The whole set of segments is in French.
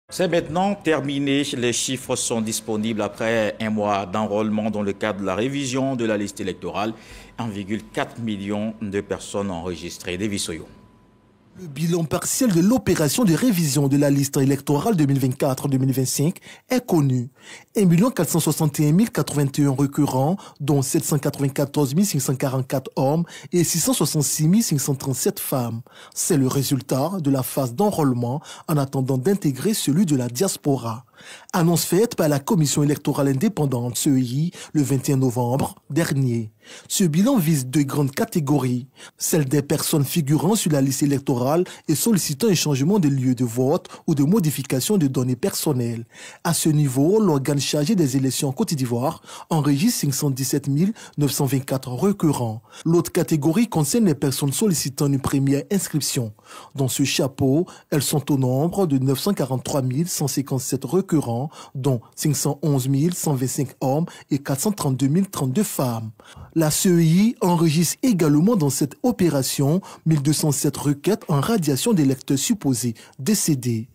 C'est maintenant terminé. Les chiffres sont disponibles après un mois d'enrôlement dans le cadre de la révision de la liste électorale. 1,4 million de personnes enregistrées. David Soyo. Le bilan partiel de l'opération de révision de la liste électorale 2024-2025 est connu. 1 461 081 recurrents, dont 794 544 hommes et 666 537 femmes. C'est le résultat de la phase d'enrôlement en attendant d'intégrer celui de la diaspora. Annonce faite par la Commission électorale indépendante CEI le 21 novembre dernier. Ce bilan vise deux grandes catégories, celle des personnes figurant sur la liste électorale et sollicitant un changement de lieu de vote ou de modification de données personnelles. À ce niveau, l'organe chargé des élections en Côte d'Ivoire enregistre 517 924 recurrents. L'autre catégorie concerne les personnes sollicitant une première inscription. Dans ce chapeau, elles sont au nombre de 943 157 recurrents, dont 511 125 hommes et 432 032 femmes. La CEI enregistre également dans cette opération 1207 requêtes en radiation d'électeurs supposés décédés.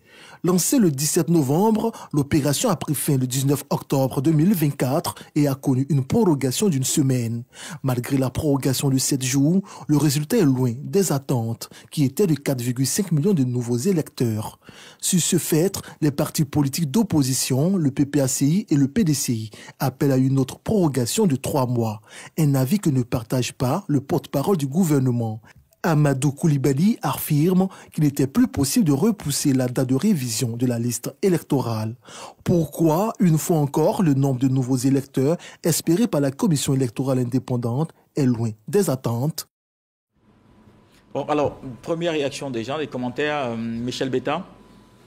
Lancée le 17 novembre, l'opération a pris fin le 19 octobre 2024 et a connu une prorogation d'une semaine. Malgré la prorogation de 7 jours, le résultat est loin des attentes, qui étaient de 4,5 millions de nouveaux électeurs. Sur ce fait, les partis politiques d'opposition, le PPACI et le PDCI, appellent à une autre prorogation de 3 mois. Un avis que ne partage pas le porte-parole du gouvernement. Amadou Koulibaly affirme qu'il n'était plus possible de repousser la date de révision de la liste électorale. Pourquoi, une fois encore, le nombre de nouveaux électeurs espérés par la Commission électorale indépendante est loin des attentes? Bon, alors, première réaction des gens, les commentaires, Michel Betta.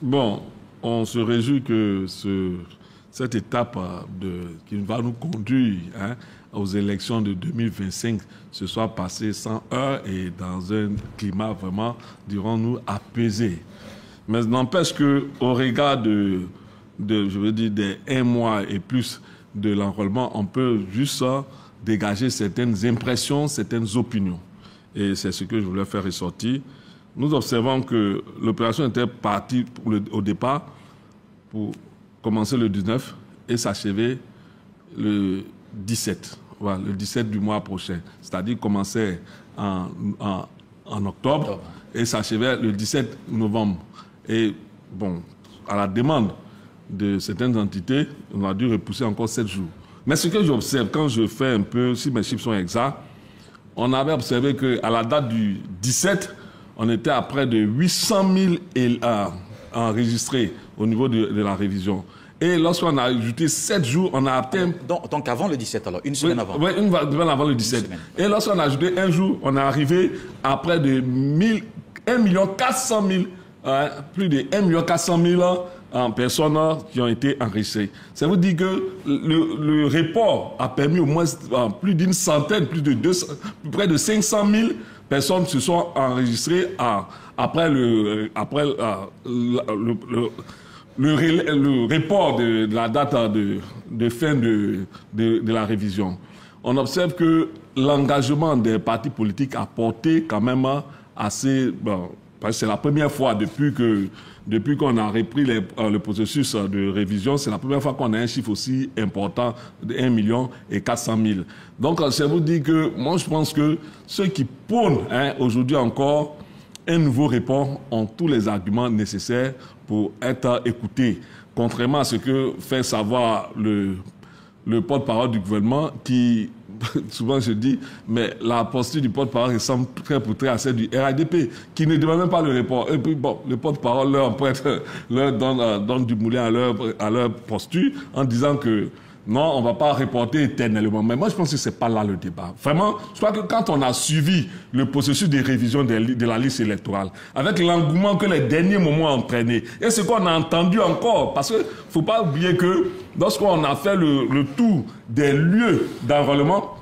Bon, on se réjouit que cette étape qui va nous conduire aux élections de 2025 se soit passée sans heurts et dans un climat vraiment, dirons-nous, apaisé. Mais n'empêche qu'au regard des 1 mois et plus de l'enrôlement, on peut juste dégager certaines impressions, certaines opinions. Et c'est ce que je voulais faire ressortir. Nous observons que l'opération était partie au départ pour commencer le 19 et s'achever le 17. Voilà, le 17 du mois prochain. C'est-à-dire commencer en octobre et s'achevait le 17 novembre. Et bon, à la demande de certaines entités, on a dû repousser encore 7 jours. Mais ce que j'observe, quand je fais un peu, si mes chiffres sont exacts, on avait observé qu'à la date du 17, on était à près de 800 000 enregistrés au niveau de la révision. Et lorsqu'on a ajouté 7 jours, on a atteint... Donc avant le 17, alors, une semaine avant. Oui, une semaine avant le 17. Et lorsqu'on a ajouté un jour, on est arrivé à près de 1 400 000, plus de 1 400 000 personnes qui ont été enregistrées. Ça veut dire que le report a permis au moins plus d'une centaine, près de 500 000 personnes se sont enregistrées après le report de la date de fin de la révision. On observe que l'engagement des partis politiques a porté quand même assez... Bon, parce que c'est la première fois depuis qu'on a repris le processus de révision, c'est la première fois qu'on a un chiffre aussi important de 1 400 000. Donc, ça vous dit que moi, je pense que ceux qui prônent aujourd'hui encore un nouveau report ont tous les arguments nécessaires pour être écoutés, contrairement à ce que fait savoir le porte-parole du gouvernement qui, souvent je dis, mais la posture du porte-parole ressemble très pour très à celle du RADP, qui ne demande même pas le report. Et puis bon, le porte-parole leur donne du moulin à leur posture en disant que non, on ne va pas reporter éternellement. Mais moi, je pense que ce n'est pas là le débat. Vraiment, je crois que quand on a suivi le processus de révision de la liste électorale, avec l'engouement que les derniers moments ont entraîné, et ce qu'on a entendu encore, parce qu'il ne faut pas oublier que lorsqu'on a fait le tour des lieux d'enrôlement,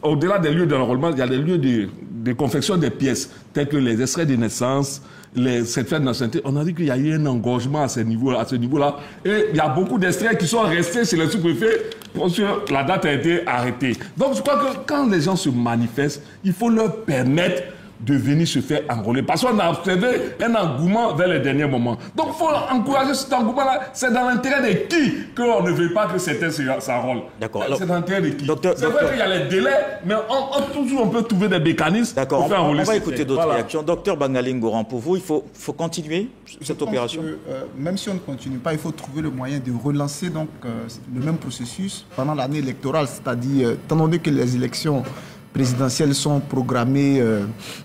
au-delà des lieux d'enrôlement, il y a des lieux de confection des pièces, tels que les extraits de naissance, les certificats de nationalité. On a dit qu'il y a eu un engorgement à ce niveau-là. Et il y a beaucoup d'extraits qui sont restés chez les sous-préfets parce que la date a été arrêtée. Donc je crois que quand les gens se manifestent, il faut leur permettre de venir se faire enrôler. Parce qu'on a observé un engouement vers les derniers moments. Donc il faut encourager cet engouement-là. C'est dans l'intérêt de qui qu'on ne veut pas que certains s'enrôlent. D'accord. C'est dans l'intérêt de qui? C'est vrai qu'il y a les délais, mais toujours on peut trouver des mécanismes pour faire enrôler. On va écouter d'autres réactions. Docteur Bangaling Goran, pour vous, il faut continuer cette opération? Même si on ne continue pas, il faut trouver le moyen de relancer donc, le même processus pendant l'année électorale. C'est-à-dire, étant donné que les élections présidentielles sont programmées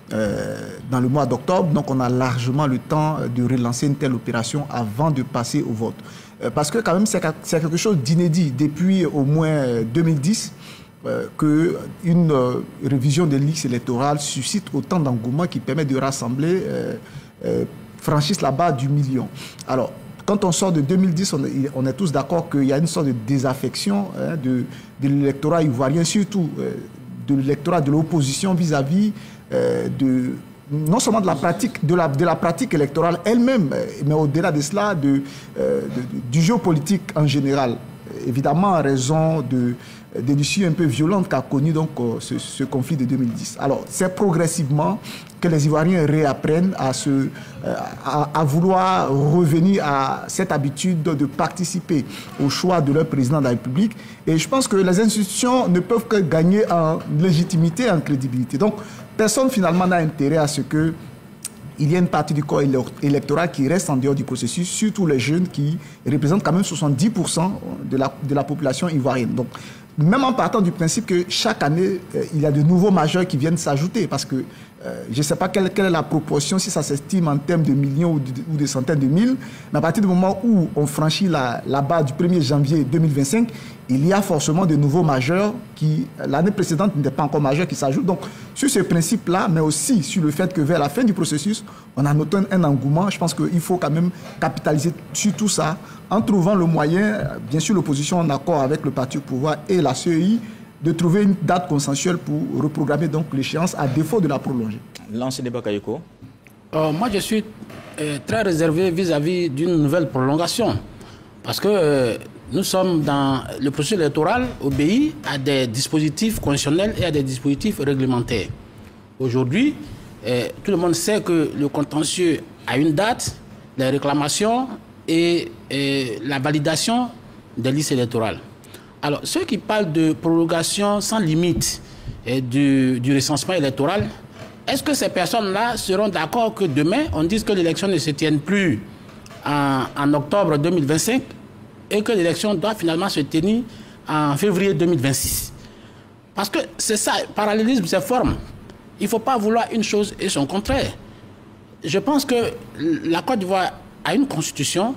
dans le mois d'octobre, donc on a largement le temps de relancer une telle opération avant de passer au vote. Parce que quand même, c'est quelque chose d'inédit depuis au moins 2010 qu'une révision des listes électorales suscite autant d'engouement qui permet de rassembler, franchisse la barre du million. Alors, quand on sort de 2010, on est tous d'accord qu'il y a une sorte de désaffection de l'électorat ivoirien, surtout de l'électorat de l'opposition vis-à-vis non seulement de la pratique électorale elle-même, mais au-delà de cela, du jeu politique en général. Évidemment, en raison des issues un peu violentes qu'a connu donc ce conflit de 2010. Alors, c'est progressivement que les Ivoiriens réapprennent à vouloir revenir à cette habitude de participer au choix de leur président de la République. Et je pense que les institutions ne peuvent que gagner en légitimité, en crédibilité. Donc, personne finalement n'a intérêt à ce que il y a une partie du corps électoral qui reste en dehors du processus, surtout les jeunes qui représentent quand même 70% de la population ivoirienne. Donc, même en partant du principe que chaque année, il y a de nouveaux majeurs qui viennent s'ajouter, parce que je ne sais pas quelle est la proportion, si ça s'estime en termes de millions ou de centaines de mille, mais à partir du moment où on franchit la barre du 1er janvier 2025, il y a forcément de nouveaux majeurs qui, l'année précédente, n'étaient pas encore majeurs qui s'ajoutent. Donc, sur ce principe-là, mais aussi sur le fait que vers la fin du processus, on a noté un engouement. Je pense qu'il faut quand même capitaliser sur tout ça en trouvant le moyen, bien sûr l'opposition en accord avec le parti au pouvoir et la CEI, de trouver une date consensuelle pour reprogrammer donc l'échéance à défaut de la prolonger. L'enseignant Bakayoko. Moi, je suis très réservé vis-à-vis d'une nouvelle prolongation. Parce que nous sommes dans le processus électoral, obéit à des dispositifs constitutionnels et à des dispositifs réglementaires. Aujourd'hui, tout le monde sait que le contentieux a une date, les réclamations et la validation des listes électorales. Alors, ceux qui parlent de prolongation sans limite du recensement électoral, est-ce que ces personnes-là seront d'accord que demain, on dise que l'élection ne se tienne plus en octobre 2025 et que l'élection doit finalement se tenir en février 2026? Parce que c'est ça, parallélisme, c'est forme. Il ne faut pas vouloir une chose et son contraire. Je pense que la Côte d'Ivoire a une constitution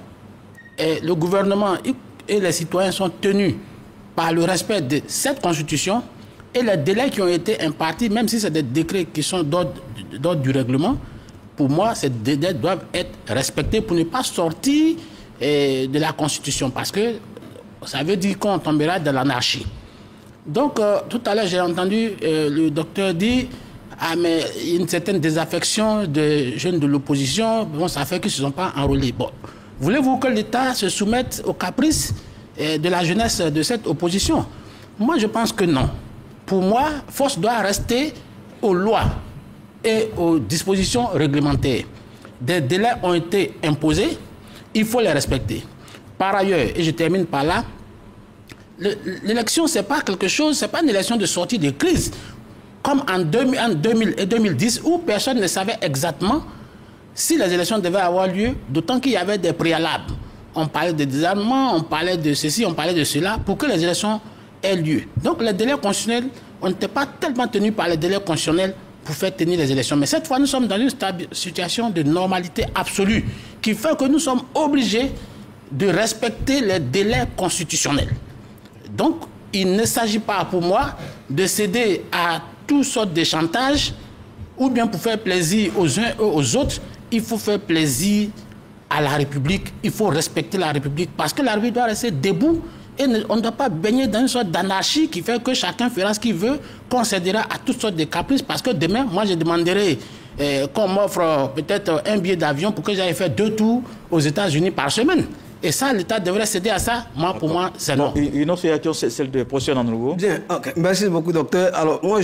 et le gouvernement et les citoyens sont tenus par le respect de cette constitution et les délais qui ont été impartis, même si c'est des décrets qui sont d'ordre du règlement, pour moi, ces délais doivent être respectés pour ne pas sortir de la constitution, parce que ça veut dire qu'on tombera dans l'anarchie. Donc, tout à l'heure, j'ai entendu le docteur dire mais il y a une certaine désaffection des jeunes de l'opposition, bon, ça fait qu'ils ne se sont pas enrôlés. Bon, voulez-vous que l'État se soumette aux caprices de la jeunesse de cette opposition? Moi, je pense que non. Pour moi, force doit rester aux lois et aux dispositions réglementaires. Des délais ont été imposés, il faut les respecter. Par ailleurs, et je termine par là, l'élection, ce n'est pas quelque chose, ce n'est pas une élection de sortie de crise, comme en 2000 et 2010, où personne ne savait exactement si les élections devaient avoir lieu, d'autant qu'il y avait des préalables. On parlait de désarmement, on parlait de ceci, on parlait de cela, pour que les élections aient lieu. Donc les délais constitutionnels, on n'était pas tellement tenu par les délais constitutionnels pour faire tenir les élections. Mais cette fois, nous sommes dans une situation de normalité absolue, qui fait que nous sommes obligés de respecter les délais constitutionnels. Donc, il ne s'agit pas pour moi de céder à toutes sortes de chantages, ou bien pour faire plaisir aux uns et aux autres. Il faut faire plaisir à la République, il faut respecter la République, parce que la République doit rester debout et on ne doit pas baigner dans une sorte d'anarchie qui fait que chacun fera ce qu'il veut, qu'on cédera à toutes sortes de caprices, parce que demain, moi je demanderai qu'on m'offre peut-être un billet d'avion pour que j'aille faire 2 tours aux États-Unis par semaine. Et ça, l'État devrait céder à ça. Moi, pour moi, c'est non. Une autre réaction, c'est celle de professeur Nandrougo. Bien, ok. Merci beaucoup, docteur. Alors, moi,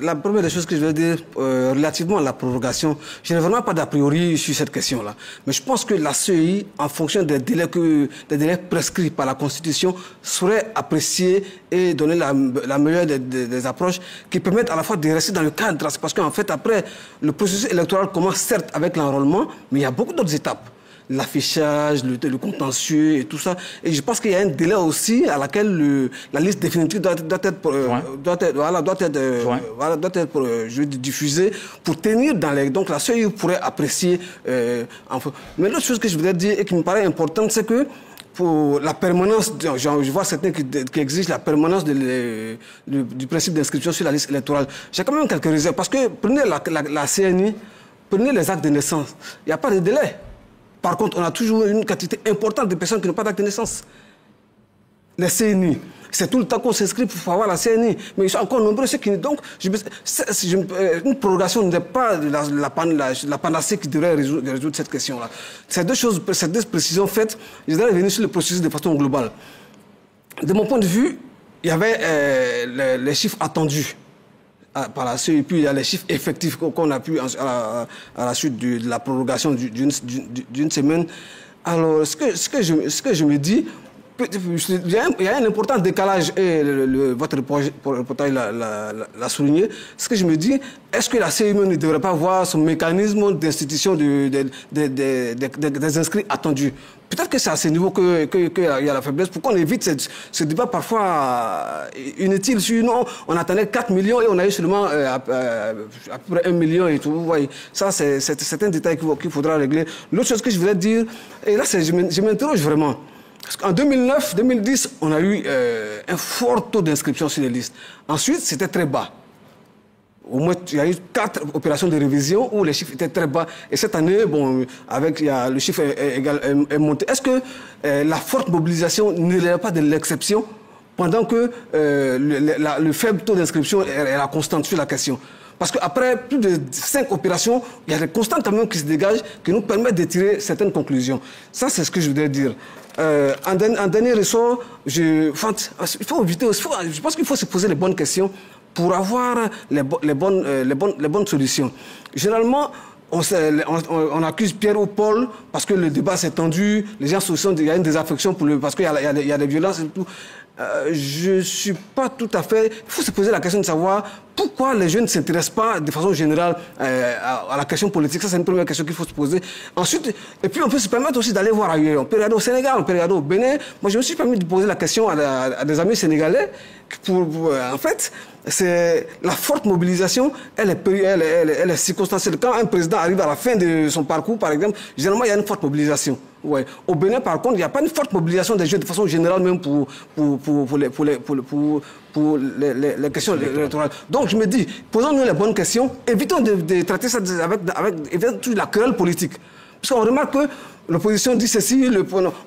la première des choses que je veux dire relativement à la prorogation, je n'ai vraiment pas d'a priori sur cette question-là. Mais je pense que la CEI, en fonction des délais prescrits par la Constitution, saurait apprécier et donner la meilleure des approches qui permettent à la fois de rester dans le cadre. Parce qu'en fait, après, le processus électoral commence certes avec l'enrôlement, mais il y a beaucoup d'autres étapes. L'affichage, le contentieux et tout ça. Et je pense qu'il y a un délai aussi à laquelle la liste définitive doit être diffusée pour tenir dans les... Donc la CEI pourrait apprécier... Mais l'autre chose que je voudrais dire et qui me paraît importante, c'est que pour la permanence, je vois certains qui exigent la permanence du principe d'inscription sur la liste électorale. J'ai quand même quelques réserves. Parce que prenez la CNI, prenez les actes de naissance. Il n'y a pas de délai. Par contre, on a toujours une quantité importante de personnes qui n'ont pas d'acte de naissance. Les CNI, c'est tout le temps qu'on s'inscrit pour avoir la CNI. Mais ils sont encore nombreux ceux qui... Donc, une prorogation n'est pas la panacée qui devrait résoudre cette question-là. Ces deux précisions faites, je devrais revenir sur le processus de façon globale. De mon point de vue, il y avait les chiffres attendus par la CEI, puis il y a les chiffres effectifs qu'on a pu à la suite de la prorogation d'une semaine. Alors, ce que je me dis, il y a un important décalage, et votre reportage l'a souligné. Ce que je me dis, est-ce que la CEI ne devrait pas avoir son mécanisme d'institution des inscrits attendus? Peut-être que c'est à ce niveau qu'il y a la faiblesse. Pour qu'on évite ce débat parfois inutile. Sinon, on attendait 4 millions et on a eu seulement à peu près 1 million et tout. Vous voyez, ça, c'est un détail qu'il faudra régler. L'autre chose que je voulais dire, et là, je m'interroge vraiment. Parce qu'en 2009-2010, on a eu un fort taux d'inscription sur les listes. Ensuite, c'était très bas. Au moins, il y a eu 4 opérations de révision où les chiffres étaient très bas. Et cette année, bon, le chiffre est monté. Est-ce que la forte mobilisation ne relève pas de l'exception pendant que le faible taux d'inscription est la constante sur la question? Parce qu'après plus de 5 opérations, il y a des constantes quand même qui se dégagent qui nous permettent de tirer certaines conclusions. Ça, c'est ce que je voudrais dire. En dernier ressort, il faut éviter, je pense qu'il faut se poser les bonnes questions pour avoir les bonnes solutions. Généralement, on accuse Pierre ou Paul parce que le débat s'est tendu, les gens se sentent, il y a une désaffection parce qu'il y a des violences et tout. Je ne suis pas tout à fait... Il faut se poser la question de savoir pourquoi les jeunes ne s'intéressent pas de façon générale à la question politique. Ça, c'est une première question qu'il faut se poser. Ensuite, et puis on peut se permettre aussi d'aller voir ailleurs. On peut regarder au Sénégal, on peut regarder au Bénin. Moi, je me suis permis de poser la question à des amis sénégalais. En fait, c'est la forte mobilisation, elle est circonstancielle. Quand un président arrive à la fin de son parcours, par exemple, généralement, il y a une forte mobilisation. Ouais. Au Bénin, par contre, il n'y a pas une forte mobilisation des jeunes de façon générale, même pour les questions électorales. Donc, je me dis, posons-nous les bonnes questions, évitons de traiter ça avec la querelle politique. Parce qu'on remarque que l'opposition dit ceci,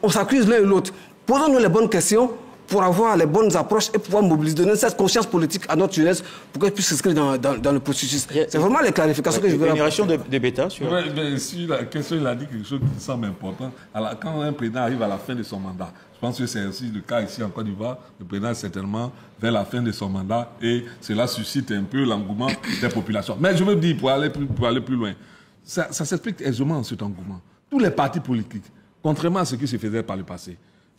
on s'accuse l'un et l'autre. Posons-nous les bonnes questions pour avoir les bonnes approches et pouvoir mobiliser, donner cette conscience politique à notre jeunesse pour qu'elle puisse s'inscrire dans le processus. C'est vraiment les clarifications que je veux avoir. Une de bêta sur... Ouais, mais sur la question, il a dit quelque chose qui semble important. Alors, quand un président arrive à la fin de son mandat, je pense que c'est aussi le cas ici en Côte d'Ivoire, le président est certainement vers la fin de son mandat et cela suscite un peu l'engouement des populations. Mais je veux dire, pour aller plus loin, ça s'explique aisément cet engouement. Tous les partis politiques, contrairement à ce qui se faisait par le passé,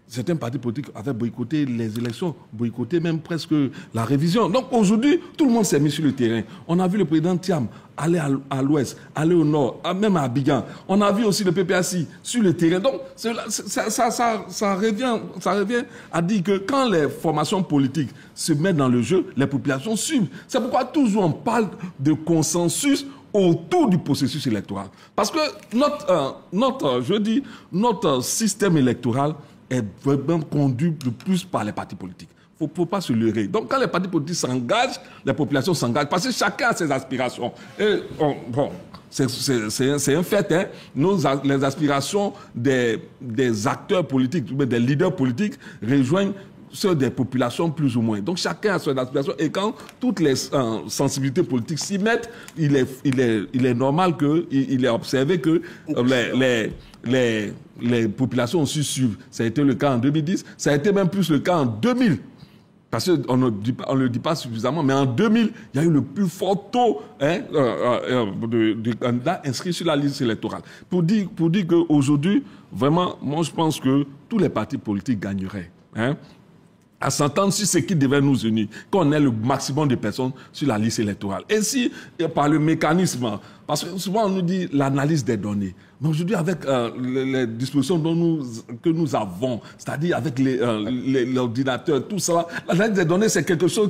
certains partis politiques avaient boycotté les élections, boycotté même presque la révision. Donc aujourd'hui, tout le monde s'est mis sur le terrain. On a vu le président Thiam aller à l'ouest, aller au nord, même à Abidjan. On a vu aussi le PPACI sur le terrain. Donc ça revient à dire que quand les formations politiques se mettent dans le jeu, les populations suivent. C'est pourquoi toujours on parle de consensus autour du processus électoral. Parce que notre système électoral est vraiment conduit le plus par les partis politiques. Il ne faut pas se leurrer. Donc, quand les partis politiques s'engagent, les populations s'engagent, parce que chacun a ses aspirations. Et, c'est un fait, hein. Les aspirations des acteurs politiques, des leaders politiques, rejoignent ceux des populations plus ou moins. Donc, chacun a ses aspirations. Et quand toutes les sensibilités politiques s'y mettent, il est normal qu'il ait observé que les populations ont su suivre. Ça a été le cas en 2010, ça a été même plus le cas en 2000. Parce qu'on ne le dit pas suffisamment, mais en 2000, il y a eu le plus fort taux de candidats inscrits sur la liste électorale. Pour dire qu'aujourd'hui, vraiment, moi je pense que tous les partis politiques gagneraient. À s'entendre sur ce qui devait nous unir, qu'on ait le maximum de personnes sur la liste électorale. Et si, par le mécanisme, parce que souvent on nous dit l'analyse des données, mais aujourd'hui avec les dispositions que nous avons, c'est-à-dire avec l'ordinateur, tout ça, l'analyse des données c'est quelque chose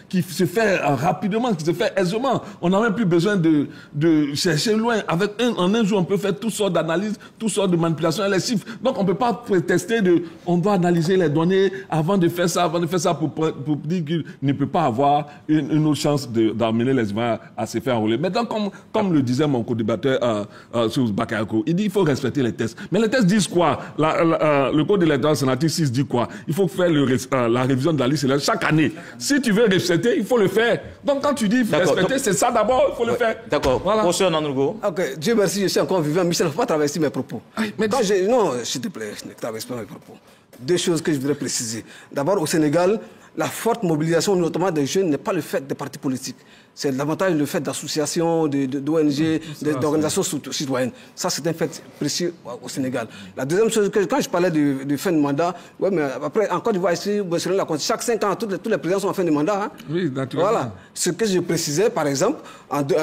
qui se fait rapidement, qui se fait aisément. On n'a même plus besoin de chercher loin. En un jour, on peut faire toutes sortes d'analyses, toutes sortes de manipulations et les chiffres. Donc on ne peut pas prétester on doit analyser les données avant de faire ça pour dire qu'il ne peut pas avoir une autre chance d'amener les humains à se faire enrôler. Maintenant, comme le disait mon co-débatteur sur Bakayoko, il dit qu'il faut respecter les tests. Mais les tests disent quoi? Le code électoral sénatif 6 dit quoi? Il faut faire la révision de la liste électorale chaque année. Si tu veux respecter, il faut le faire. Donc quand tu dis respecter, c'est ça d'abord, il faut le faire. D'accord. Voilà. Professeur Nandougo. Ok, Dieu merci, je suis encore vivant. Michel, il ne faut pas traverser mes propos. Mais non, s'il te plaît, je ne traverse pas mes propos. Deux choses que je voudrais préciser. D'abord, au Sénégal, la forte mobilisation, notamment des jeunes, n'est pas le fait des partis politiques. C'est davantage le fait d'associations, d'ONG, d'organisations citoyennes. Ça, c'est un fait précieux au Sénégal. La deuxième chose, quand je parlais de fin de mandat, ouais, mais après, en Côte d'Ivoire, ici, chaque 5 ans, tous les présidents sont en fin de mandat. Hein. Oui, naturellement. Voilà. Ce que je précisais, par exemple, après,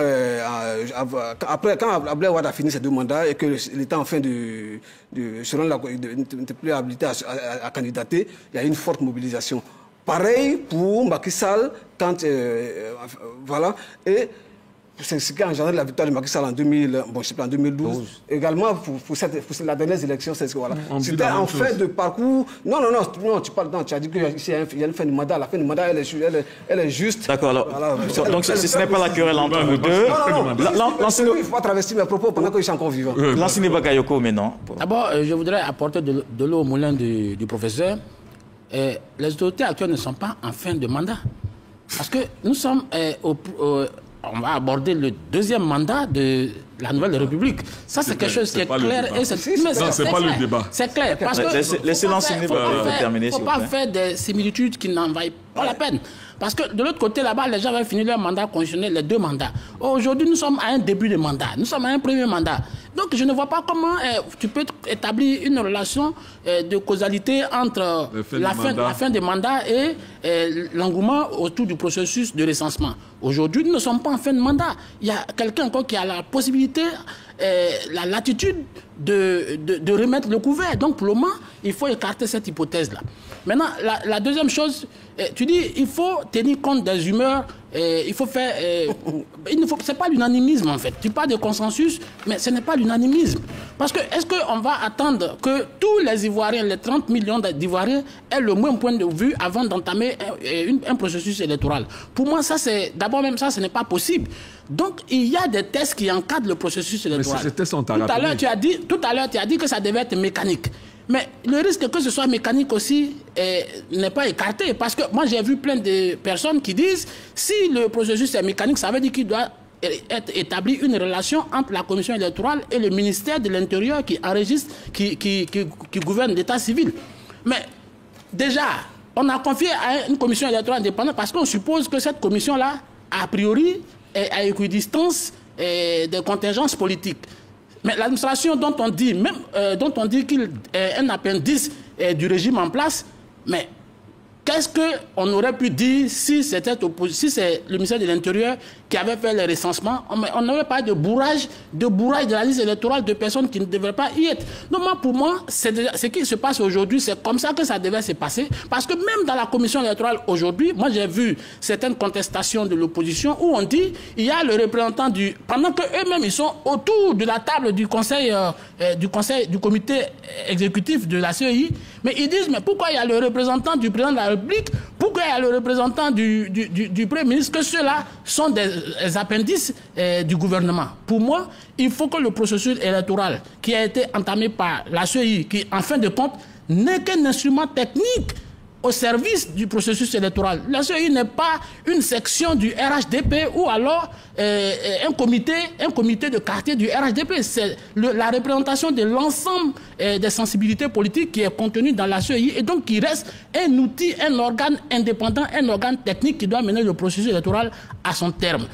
quand Abdoulaye Wade a fini ses 2 mandats et qu'il était en fin de n'était plus habilité à candidater, il y a eu une forte mobilisation. Pareil pour Macky Sall, voilà, et c'est ce qui a engendré la victoire de Macky Sall en 2012. Également, pour la dernière élection, c'est ce que voilà. C'était en fait de parcours. Non, tu as dit qu'il y a une fin de mandat. La fin de mandat, elle est juste. D'accord, alors. Voilà. Donc, ce n'est pas la querelle entre vous deux. Non. Il ne faut pas travestir mes propos pendant que je suis encore vivant. Lansine Bakayoko, maintenant. D'abord, je voudrais apporter de l'eau au moulin du professeur. Les autorités actuelles ne sont pas en fin de mandat. Parce que nous sommes on va aborder le 2e mandat de la Nouvelle République. Ça, c'est quelque chose qui est clair. Non, c'est pas le débat. C'est clair. Parce que laissez l'enseigner terminer. Il ne faut pas faire des similitudes qui n'en vaillent pas la peine. Parce que de l'autre côté, là-bas, les gens avaient fini leur mandat constitutionnel, les 2 mandats. Aujourd'hui, nous sommes à un début de mandat. Nous sommes à un premier mandat. Donc, je ne vois pas comment tu peux établir une relation de causalité entre la fin des mandats et l'engouement autour du processus de recensement. Aujourd'hui, nous ne sommes pas en fin de mandat. Il y a quelqu'un encore qui a la possibilité, la latitude de remettre le couvert. Donc, pour le moment, il faut écarter cette hypothèse-là. Maintenant, la deuxième chose, tu dis il faut tenir compte des humeurs, il faut faire... c'est pas l'unanimisme, en fait. Tu parles de consensus, mais ce n'est pas l'unanimisme. Parce que, est-ce qu'on va attendre que tous les Ivoiriens, les 30 millions d'Ivoiriens, aient le même point de vue avant d'entamer un processus électoral? Pour moi, ça, c'est... D'abord, même ça, ce n'est pas possible. Donc, il y a des tests qui encadrent le processus électoral. Mais ces tests sont tout à l'heure, tu as dit que ça devait être mécanique. Mais le risque que ce soit mécanique aussi n'est pas écarté. Parce que moi, j'ai vu plein de personnes qui disent si le processus est mécanique, ça veut dire qu'il doit être établi une relation entre la commission électorale et le ministère de l'Intérieur qui enregistre, qui gouverne l'état civil. Mais déjà, on a confié à une commission électorale indépendante parce qu'on suppose que cette commission-là, a priori, est à équidistance des contingences politiques. Mais l'administration dont on dit qu'il est un appendice du régime en place, mais qu'est-ce qu'on aurait pu dire si c'est le ministère de l'Intérieur qui avait fait le recensement? On n'aurait pas de bourrage de la liste électorale de personnes qui ne devraient pas y être. Donc pour moi, ce qui se passe aujourd'hui, c'est comme ça que ça devait se passer. Parce que même dans la commission électorale aujourd'hui, moi j'ai vu certaines contestations de l'opposition où on dit il y a le représentant pendant qu'eux-mêmes ils sont autour de la table du comité exécutif de la CEI, mais ils disent mais pourquoi il y a le représentant du président de la République, pourquoi il y a le représentant du Premier ministre, que ceux-là sont des appendices du gouvernement. Pour moi, il faut que le processus électoral qui a été entamé par la CEI, qui en fin de compte n'est qu'un instrument technique au service du processus électoral. La CEI n'est pas une section du RHDP ou alors un comité de quartier du RHDP. C'est la représentation de l'ensemble des sensibilités politiques qui est contenue dans la CEI et donc qui reste un outil, un organe indépendant, un organe technique qui doit mener le processus électoral à son terme.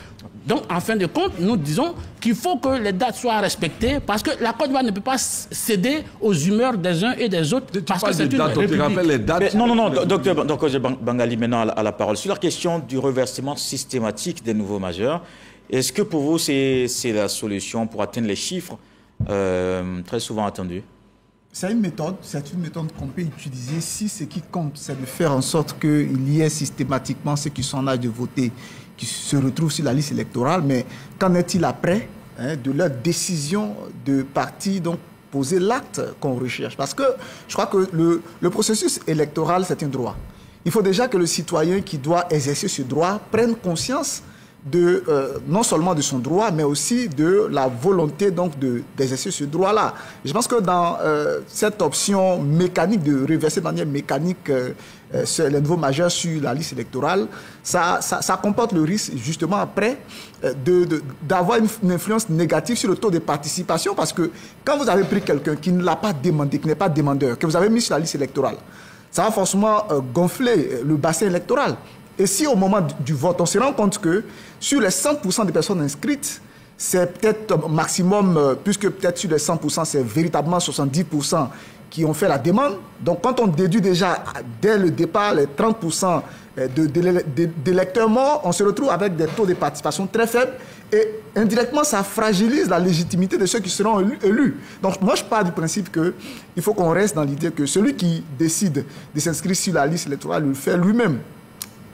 Donc, en fin de compte, nous disons qu'il faut que les dates soient respectées parce que la Côte d'Ivoire ne peut pas céder aux humeurs des uns et des autres. Parce que c'est une république. Les dates. Non, docteur Bangali, maintenant à la parole. Sur la question du reversement systématique des nouveaux majeurs, est-ce que pour vous, c'est la solution pour atteindre les chiffres très souvent attendus? C'est une méthode qu'on peut utiliser si ce qui compte, c'est de faire en sorte qu'il y ait systématiquement ceux qui sont en âge de voter, qui se retrouvent sur la liste électorale. Mais qu'en est-il après de leur décision de parti, donc poser l'acte qu'on recherche? Parce que je crois que le processus électoral, c'est un droit. Il faut déjà que le citoyen qui doit exercer ce droit prenne conscience non seulement de son droit, mais aussi de la volonté donc d'exercer ce droit-là. Je pense que dans cette option mécanique de reverser de manière mécanique les nouveaux majeurs sur la liste électorale, ça comporte le risque justement après d'avoir une influence négative sur le taux de participation, parce que quand vous avez pris quelqu'un qui ne l'a pas demandé, qui n'est pas demandeur, que vous avez mis sur la liste électorale, ça va forcément gonfler le bassin électoral. Et si au moment du vote, on se rend compte que sur les 100% des personnes inscrites, c'est peut-être maximum, puisque peut-être sur les 100%, c'est véritablement 70% qui ont fait la demande. Donc quand on déduit déjà dès le départ les 30% d'électeurs morts, on se retrouve avec des taux de participation très faibles et indirectement ça fragilise la légitimité de ceux qui seront élus. Donc moi je pars du principe qu'il faut qu'on reste dans l'idée que celui qui décide de s'inscrire sur la liste électorale le fait lui-même,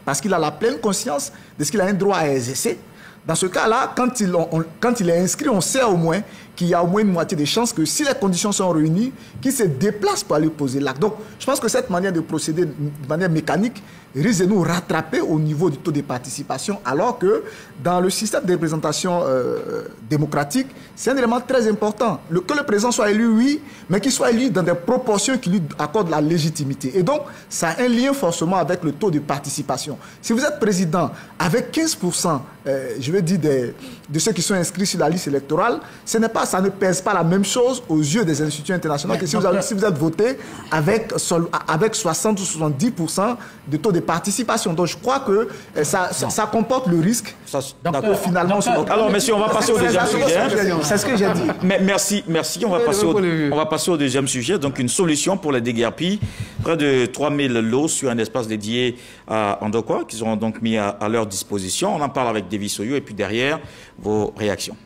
parce qu'il a la pleine conscience de ce qu'il a un droit à exercer. Dans ce cas-là, quand il est inscrit, on sait au moins qu'il y a au moins une moitié de chances que si les conditions sont réunies, qu'il se déplace pour aller poser l'acte. Donc, je pense que cette manière de procéder de manière mécanique risque de nous rattraper au niveau du taux de participation, alors que dans le système de représentation démocratique, c'est un élément très important. Que le président soit élu, oui, mais qu'il soit élu dans des proportions qui lui accordent la légitimité. Et donc, ça a un lien forcément avec le taux de participation. Si vous êtes président avec 15%, je veux dire, de ceux qui sont inscrits sur la liste électorale, ça ne pèse pas la même chose aux yeux des institutions internationales que si vous êtes voté avec 60 ou 70% de taux de participation. Donc je crois que ça comporte le risque. Finalement, alors messieurs, on va passer au deuxième sujet. C'est ce que j'ai dit. Mais merci. On va passer au deuxième sujet. Donc une solution pour les déguerpis. Près de 3000 lots sur un espace dédié à Andokwa qu'ils auront donc mis à leur disposition. On en parle avec Davis Soyou et puis derrière vos réactions.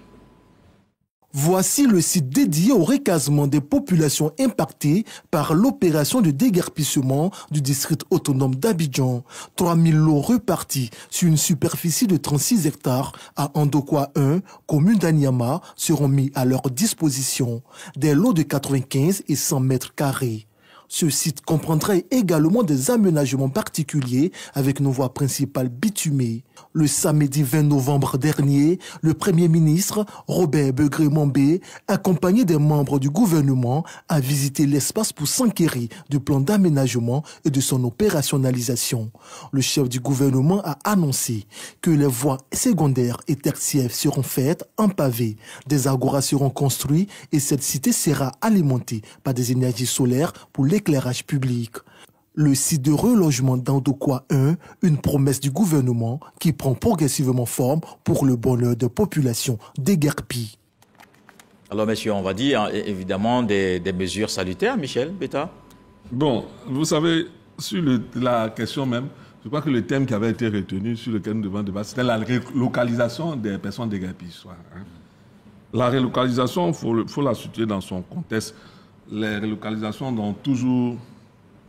Voici le site dédié au recasement des populations impactées par l'opération de déguerpissement du district autonome d'Abidjan. 3000 lots repartis sur une superficie de 36 hectares à Andokwa 1, commune d'Anyama, seront mis à leur disposition. Des lots de 95 et 100 mètres carrés. Ce site comprendra également des aménagements particuliers avec nos voies principales bitumées. Le samedi 20 novembre dernier, le Premier ministre Robert Begré-Mambé, accompagné des membres du gouvernement, a visité l'espace pour s'enquérir du plan d'aménagement et de son opérationnalisation. Le chef du gouvernement a annoncé que les voies secondaires et tertiaires seront faites en pavé, des agoras seront construits et cette cité sera alimentée par des énergies solaires pour l'éclairage public. Le site de relogement d'Andokwa 1, une promesse du gouvernement qui prend progressivement forme pour le bonheur de populations déguerpies. Alors, messieurs, on va dire évidemment des mesures salutaires. Michel Beta. Bon, vous savez, sur la question même, je crois que le thème qui avait été retenu, sur lequel nous devons débattre, c'était la relocalisation des personnes déguerpies. La relocalisation, il faut la situer dans son contexte. Les relocalisations dont toujours,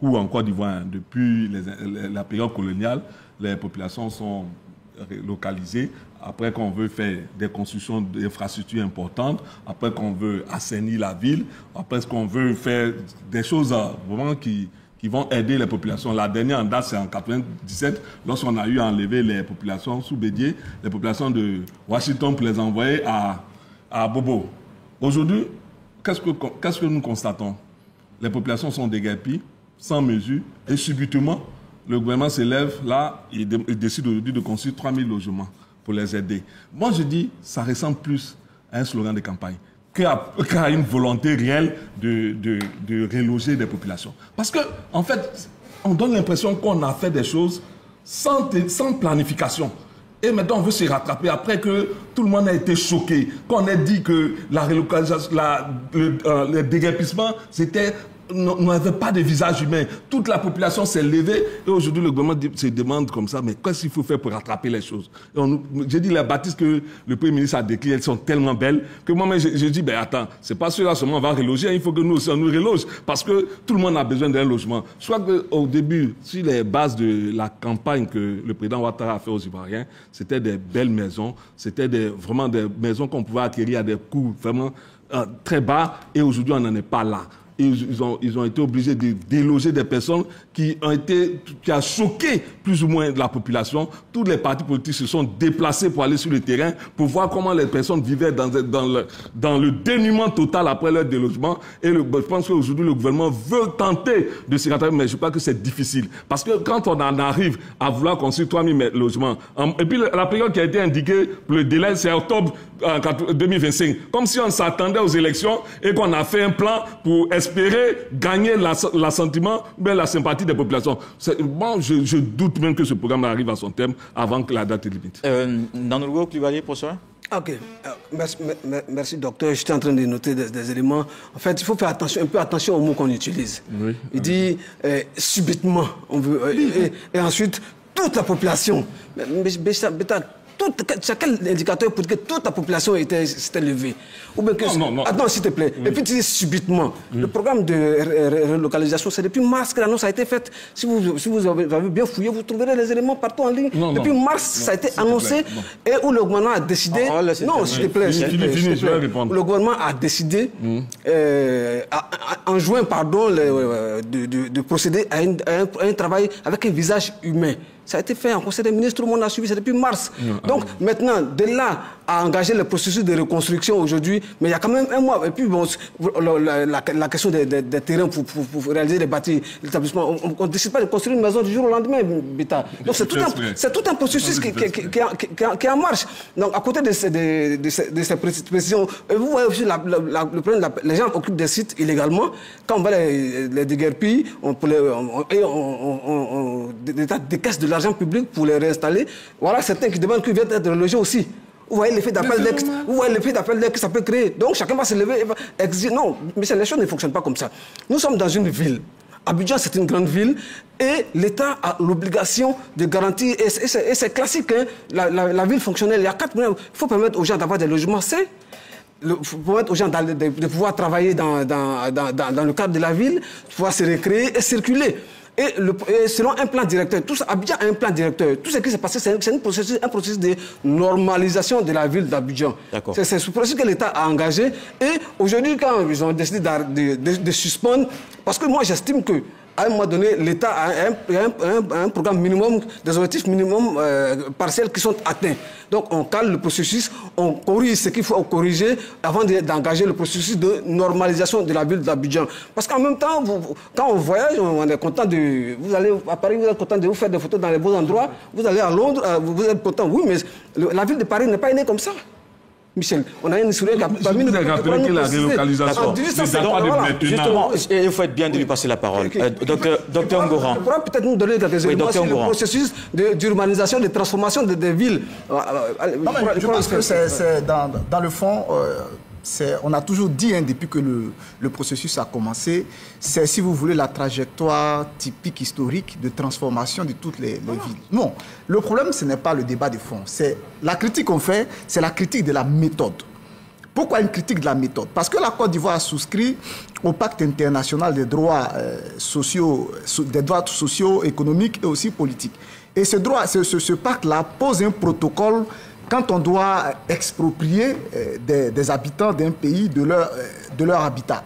ou en Côte d'Ivoire, depuis la période coloniale, les populations sont localisées. Après qu'on veut faire des constructions d'infrastructures importantes, après qu'on veut assainir la ville, après qu'on veut faire des choses vraiment qui vont aider les populations. La dernière en date, c'est en 1997, lorsqu'on a eu à enlever les populations sous Bédié, les populations de Washington pour les envoyer à Bobo. Aujourd'hui, qu'est-ce que nous constatons? Les populations sont déguerpies, sans mesure, et subitement, le gouvernement s'élève, là, il décide aujourd'hui de construire 3000 logements pour les aider. Moi, je dis, ça ressemble plus à un slogan de campagne qu'à une volonté réelle de reloger des populations. Parce que, en fait, on donne l'impression qu'on a fait des choses sans planification. Et maintenant, on veut se rattraper après que tout le monde a été choqué. Qu'on ait dit que la relocalisation, le déguerpissement, c'était... n'avait pas de visage humain. Toute la population s'est levée et aujourd'hui le gouvernement se demande comme ça, mais qu'est-ce qu'il faut faire pour rattraper les choses? J'ai dit les bâtisses que le Premier ministre a décrites, elles sont tellement belles que moi-même j'ai dit, ben attends, c'est pas ceux-là seulement on va reloger, il faut que nous aussi on nous reloge parce que tout le monde a besoin d'un logement. Je crois qu'au début, sur les bases de la campagne que le président Ouattara a fait aux Ivoiriens, c'était des belles maisons, c'était vraiment des maisons qu'on pouvait acquérir à des coûts vraiment très bas et aujourd'hui on n'en est pas là. Ils ont été obligés de déloger des personnes qui a choqué plus ou moins la population. Tous les partis politiques se sont déplacés pour aller sur le terrain pour voir comment les personnes vivaient dans le dénuement total après leur délogement. Et je pense qu'aujourd'hui, le gouvernement veut tenter de se rattraper, mais je crois que c'est difficile. Parce que quand on en arrive à vouloir construire 3000 logements, et puis la période qui a été indiquée pour le délai, c'est octobre 2025. Comme si on s'attendait aux élections et qu'on a fait un plan pour espérer gagner l'assentiment, mais la sympathie des populations. Bon, je doute même que ce programme arrive à son terme avant que la date limite. Nanougo Coulibaly, pour ça. Ok, merci docteur. J'étais en train de noter des éléments. En fait, il faut faire un peu attention aux mots qu'on utilise. Oui. Il dit subitement, on veut, et ensuite toute la population. Quel indicateur pour que toute la population s'était levée? Ou bien que... Non. Attends, s'il te plaît. Oui. Et puis tu dis subitement. Le programme de relocalisation, c'est depuis mars que l'annonce a été faite. Si vous avez bien fouillé, vous trouverez les éléments partout en ligne. Depuis mars, ça a été annoncé et où le gouvernement a décidé... non, s'il te plaît. Je vais répondre. Le gouvernement a décidé, en juin, pardon, de procéder à un travail avec un visage humain. Ça a été fait en Conseil des ministres, tout le monde a suivi, c'est depuis mars. Donc maintenant, de là à engager le processus de reconstruction aujourd'hui, mais il y a quand même un mois. Et puis bon, la question des terrains pour réaliser les bâtis, l'établissement, on ne décide pas de construire une maison du jour au lendemain, Bita. Donc c'est tout un processus qui est en marche. Donc à côté de ces précisions, vous voyez aussi le problème, les gens occupent des sites illégalement. Quand on va les déguerpir, on décaisse de l'argent public pour les réinstaller. Voilà certains qui demandent qu'ils viennent être relogés aussi. Vous voyez l'effet d'appel d'air que ça peut créer. Donc chacun va se lever et va exiger. Non, mais les choses ne fonctionnent pas comme ça. Nous sommes dans une ville. Abidjan, c'est une grande ville et l'État a l'obligation de garantir, et c'est classique, hein, la ville fonctionnelle. Il y a 4 moyens. Il faut permettre aux gens d'avoir des logements sains. Il faut permettre aux gens de pouvoir travailler dans le cadre de la ville, de pouvoir se recréer et circuler. Et selon un plan directeur, tout ça, Abidjan a un plan directeur. Tout ce qui s'est passé, c'est un processus de normalisation de la ville d'Abidjan. C'est ce processus que l'État a engagé. Et aujourd'hui, quand ils ont décidé de suspendre, parce que moi j'estime que à un moment donné, l'État a un programme minimum, des objectifs minimum partiels qui sont atteints. Donc on cale le processus, on corrige ce qu'il faut corriger avant d'engager le processus de normalisation de la ville d'Abidjan. Parce qu'en même temps, quand on voyage, on est content de... Vous allez à Paris, vous êtes content de vous faire des photos dans les beaux endroits. Vous allez à Londres, vous êtes content. Oui, mais la ville de Paris n'est pas née comme ça. Michel, on a une historien qui a permis de rappeler que la relocalisation justement, il faut être bien de lui passer la parole. Docteur Ngoran. On pourra peut-être nous donner quelques éléments sur le processus d'urbanisation, de transformation des villes. Je pense que c'est dans le fond... on a toujours dit, depuis que le processus a commencé, c'est, si vous voulez, la trajectoire typique historique de transformation de toutes les villes. Non, le problème, ce n'est pas le débat de fond. La critique qu'on fait, c'est la critique de la méthode. Pourquoi une critique de la méthode? Parce que la Côte d'Ivoire a souscrit au pacte international des droits sociaux, économiques et aussi politiques. Et ce pacte-là pose un protocole quand on doit exproprier des habitants d'un pays de leur habitat.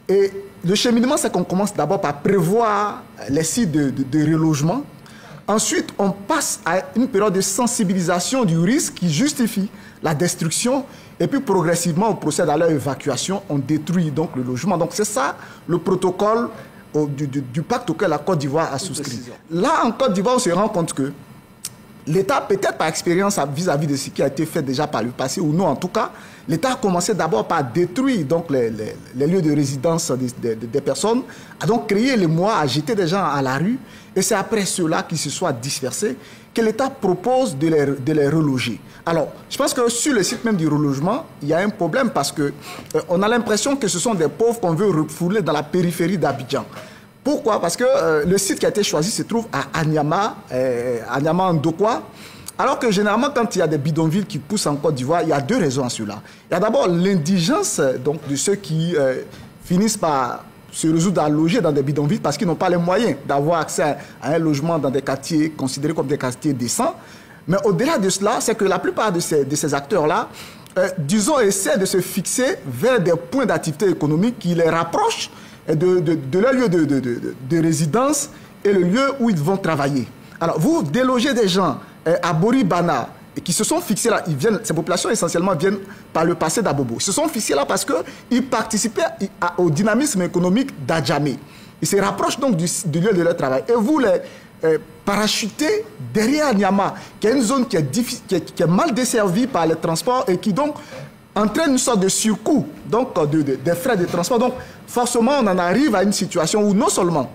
Et le cheminement, c'est qu'on commence d'abord par prévoir les sites de relogement. Ensuite, on passe à une période de sensibilisation du risque qui justifie la destruction. Et puis, progressivement, on procède à leur évacuation. On détruit donc le logement. Donc, c'est ça le protocole du pacte auquel la Côte d'Ivoire a souscrit. Là, en Côte d'Ivoire, on se rend compte que l'État, peut-être par expérience vis-à-vis de ce qui a été fait déjà par le passé, ou non en tout cas, l'État a commencé d'abord par détruire donc, les lieux de résidence des personnes, a donc créé les mois, a jeté des gens à la rue, et c'est après cela qu'ils se soient dispersés que l'État propose de les reloger. Alors, je pense que sur le site même du relogement, il y a un problème parce qu'on a l'impression que ce sont des pauvres qu'on veut refouler dans la périphérie d'Abidjan. Pourquoi? Parce que le site qui a été choisi se trouve à Anyama, Anyama Ndokwa. Alors que généralement, quand il y a des bidonvilles qui poussent en Côte d'Ivoire, il y a deux raisons à cela. Il y a d'abord l'indigence de ceux qui finissent par se résoudre à loger dans des bidonvilles parce qu'ils n'ont pas les moyens d'avoir accès à un logement dans des quartiers considérés comme des quartiers décents. Mais au-delà de cela, c'est que la plupart de ces acteurs-là, disons, essaient de se fixer vers des points d'activité économique qui les rapprochent de leur lieu de résidence et le lieu où ils vont travailler. Alors, vous délogez des gens à Boribana et qui se sont fixés là, ces populations essentiellement viennent par le passé d'Abobo. Ils se sont fixés là parce qu'ils participaient au dynamisme économique d'Adjamé. Ils se rapprochent donc du lieu de leur travail. Et vous les parachutez derrière Nyama, qui est une zone qui est mal desservie par les transports et qui donc entraîne une sorte de surcoût donc, des frais de transport. Donc, forcément, on en arrive à une situation où non seulement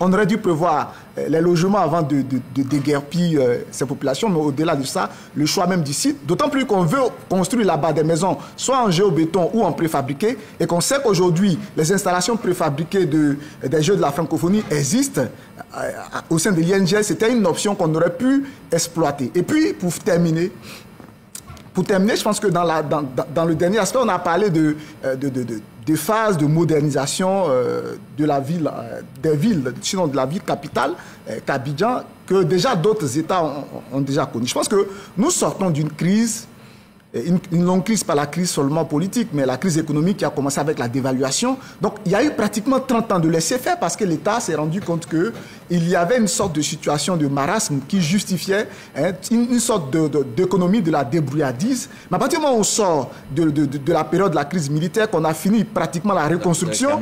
on aurait dû prévoir les logements avant de déguerpir ces populations, mais au-delà de ça, le choix même du site, d'autant plus qu'on veut construire là-bas des maisons, soit en géobéton ou en préfabriqué, et qu'on sait qu'aujourd'hui, les installations préfabriquées des Jeux de la francophonie existent au sein de l'INGL. C'était une option qu'on aurait pu exploiter. Et puis, pour terminer, je pense que dans le dernier aspect, on a parlé de phases de modernisation de la ville, des villes, sinon de la ville capitale, qu'Abidjan, que déjà d'autres États ont déjà connu. Je pense que nous sortons d'une crise, une longue crise, pas la crise seulement politique, mais la crise économique qui a commencé avec la dévaluation. Donc il y a eu pratiquement 30 ans de laisser-faire parce que l'État s'est rendu compte qu'il y avait une sorte de situation de marasme qui justifiait une sorte d'économie de la débrouillardise. Mais à partir du moment où on sort de la période de la crise militaire, qu'on a fini pratiquement la reconstruction,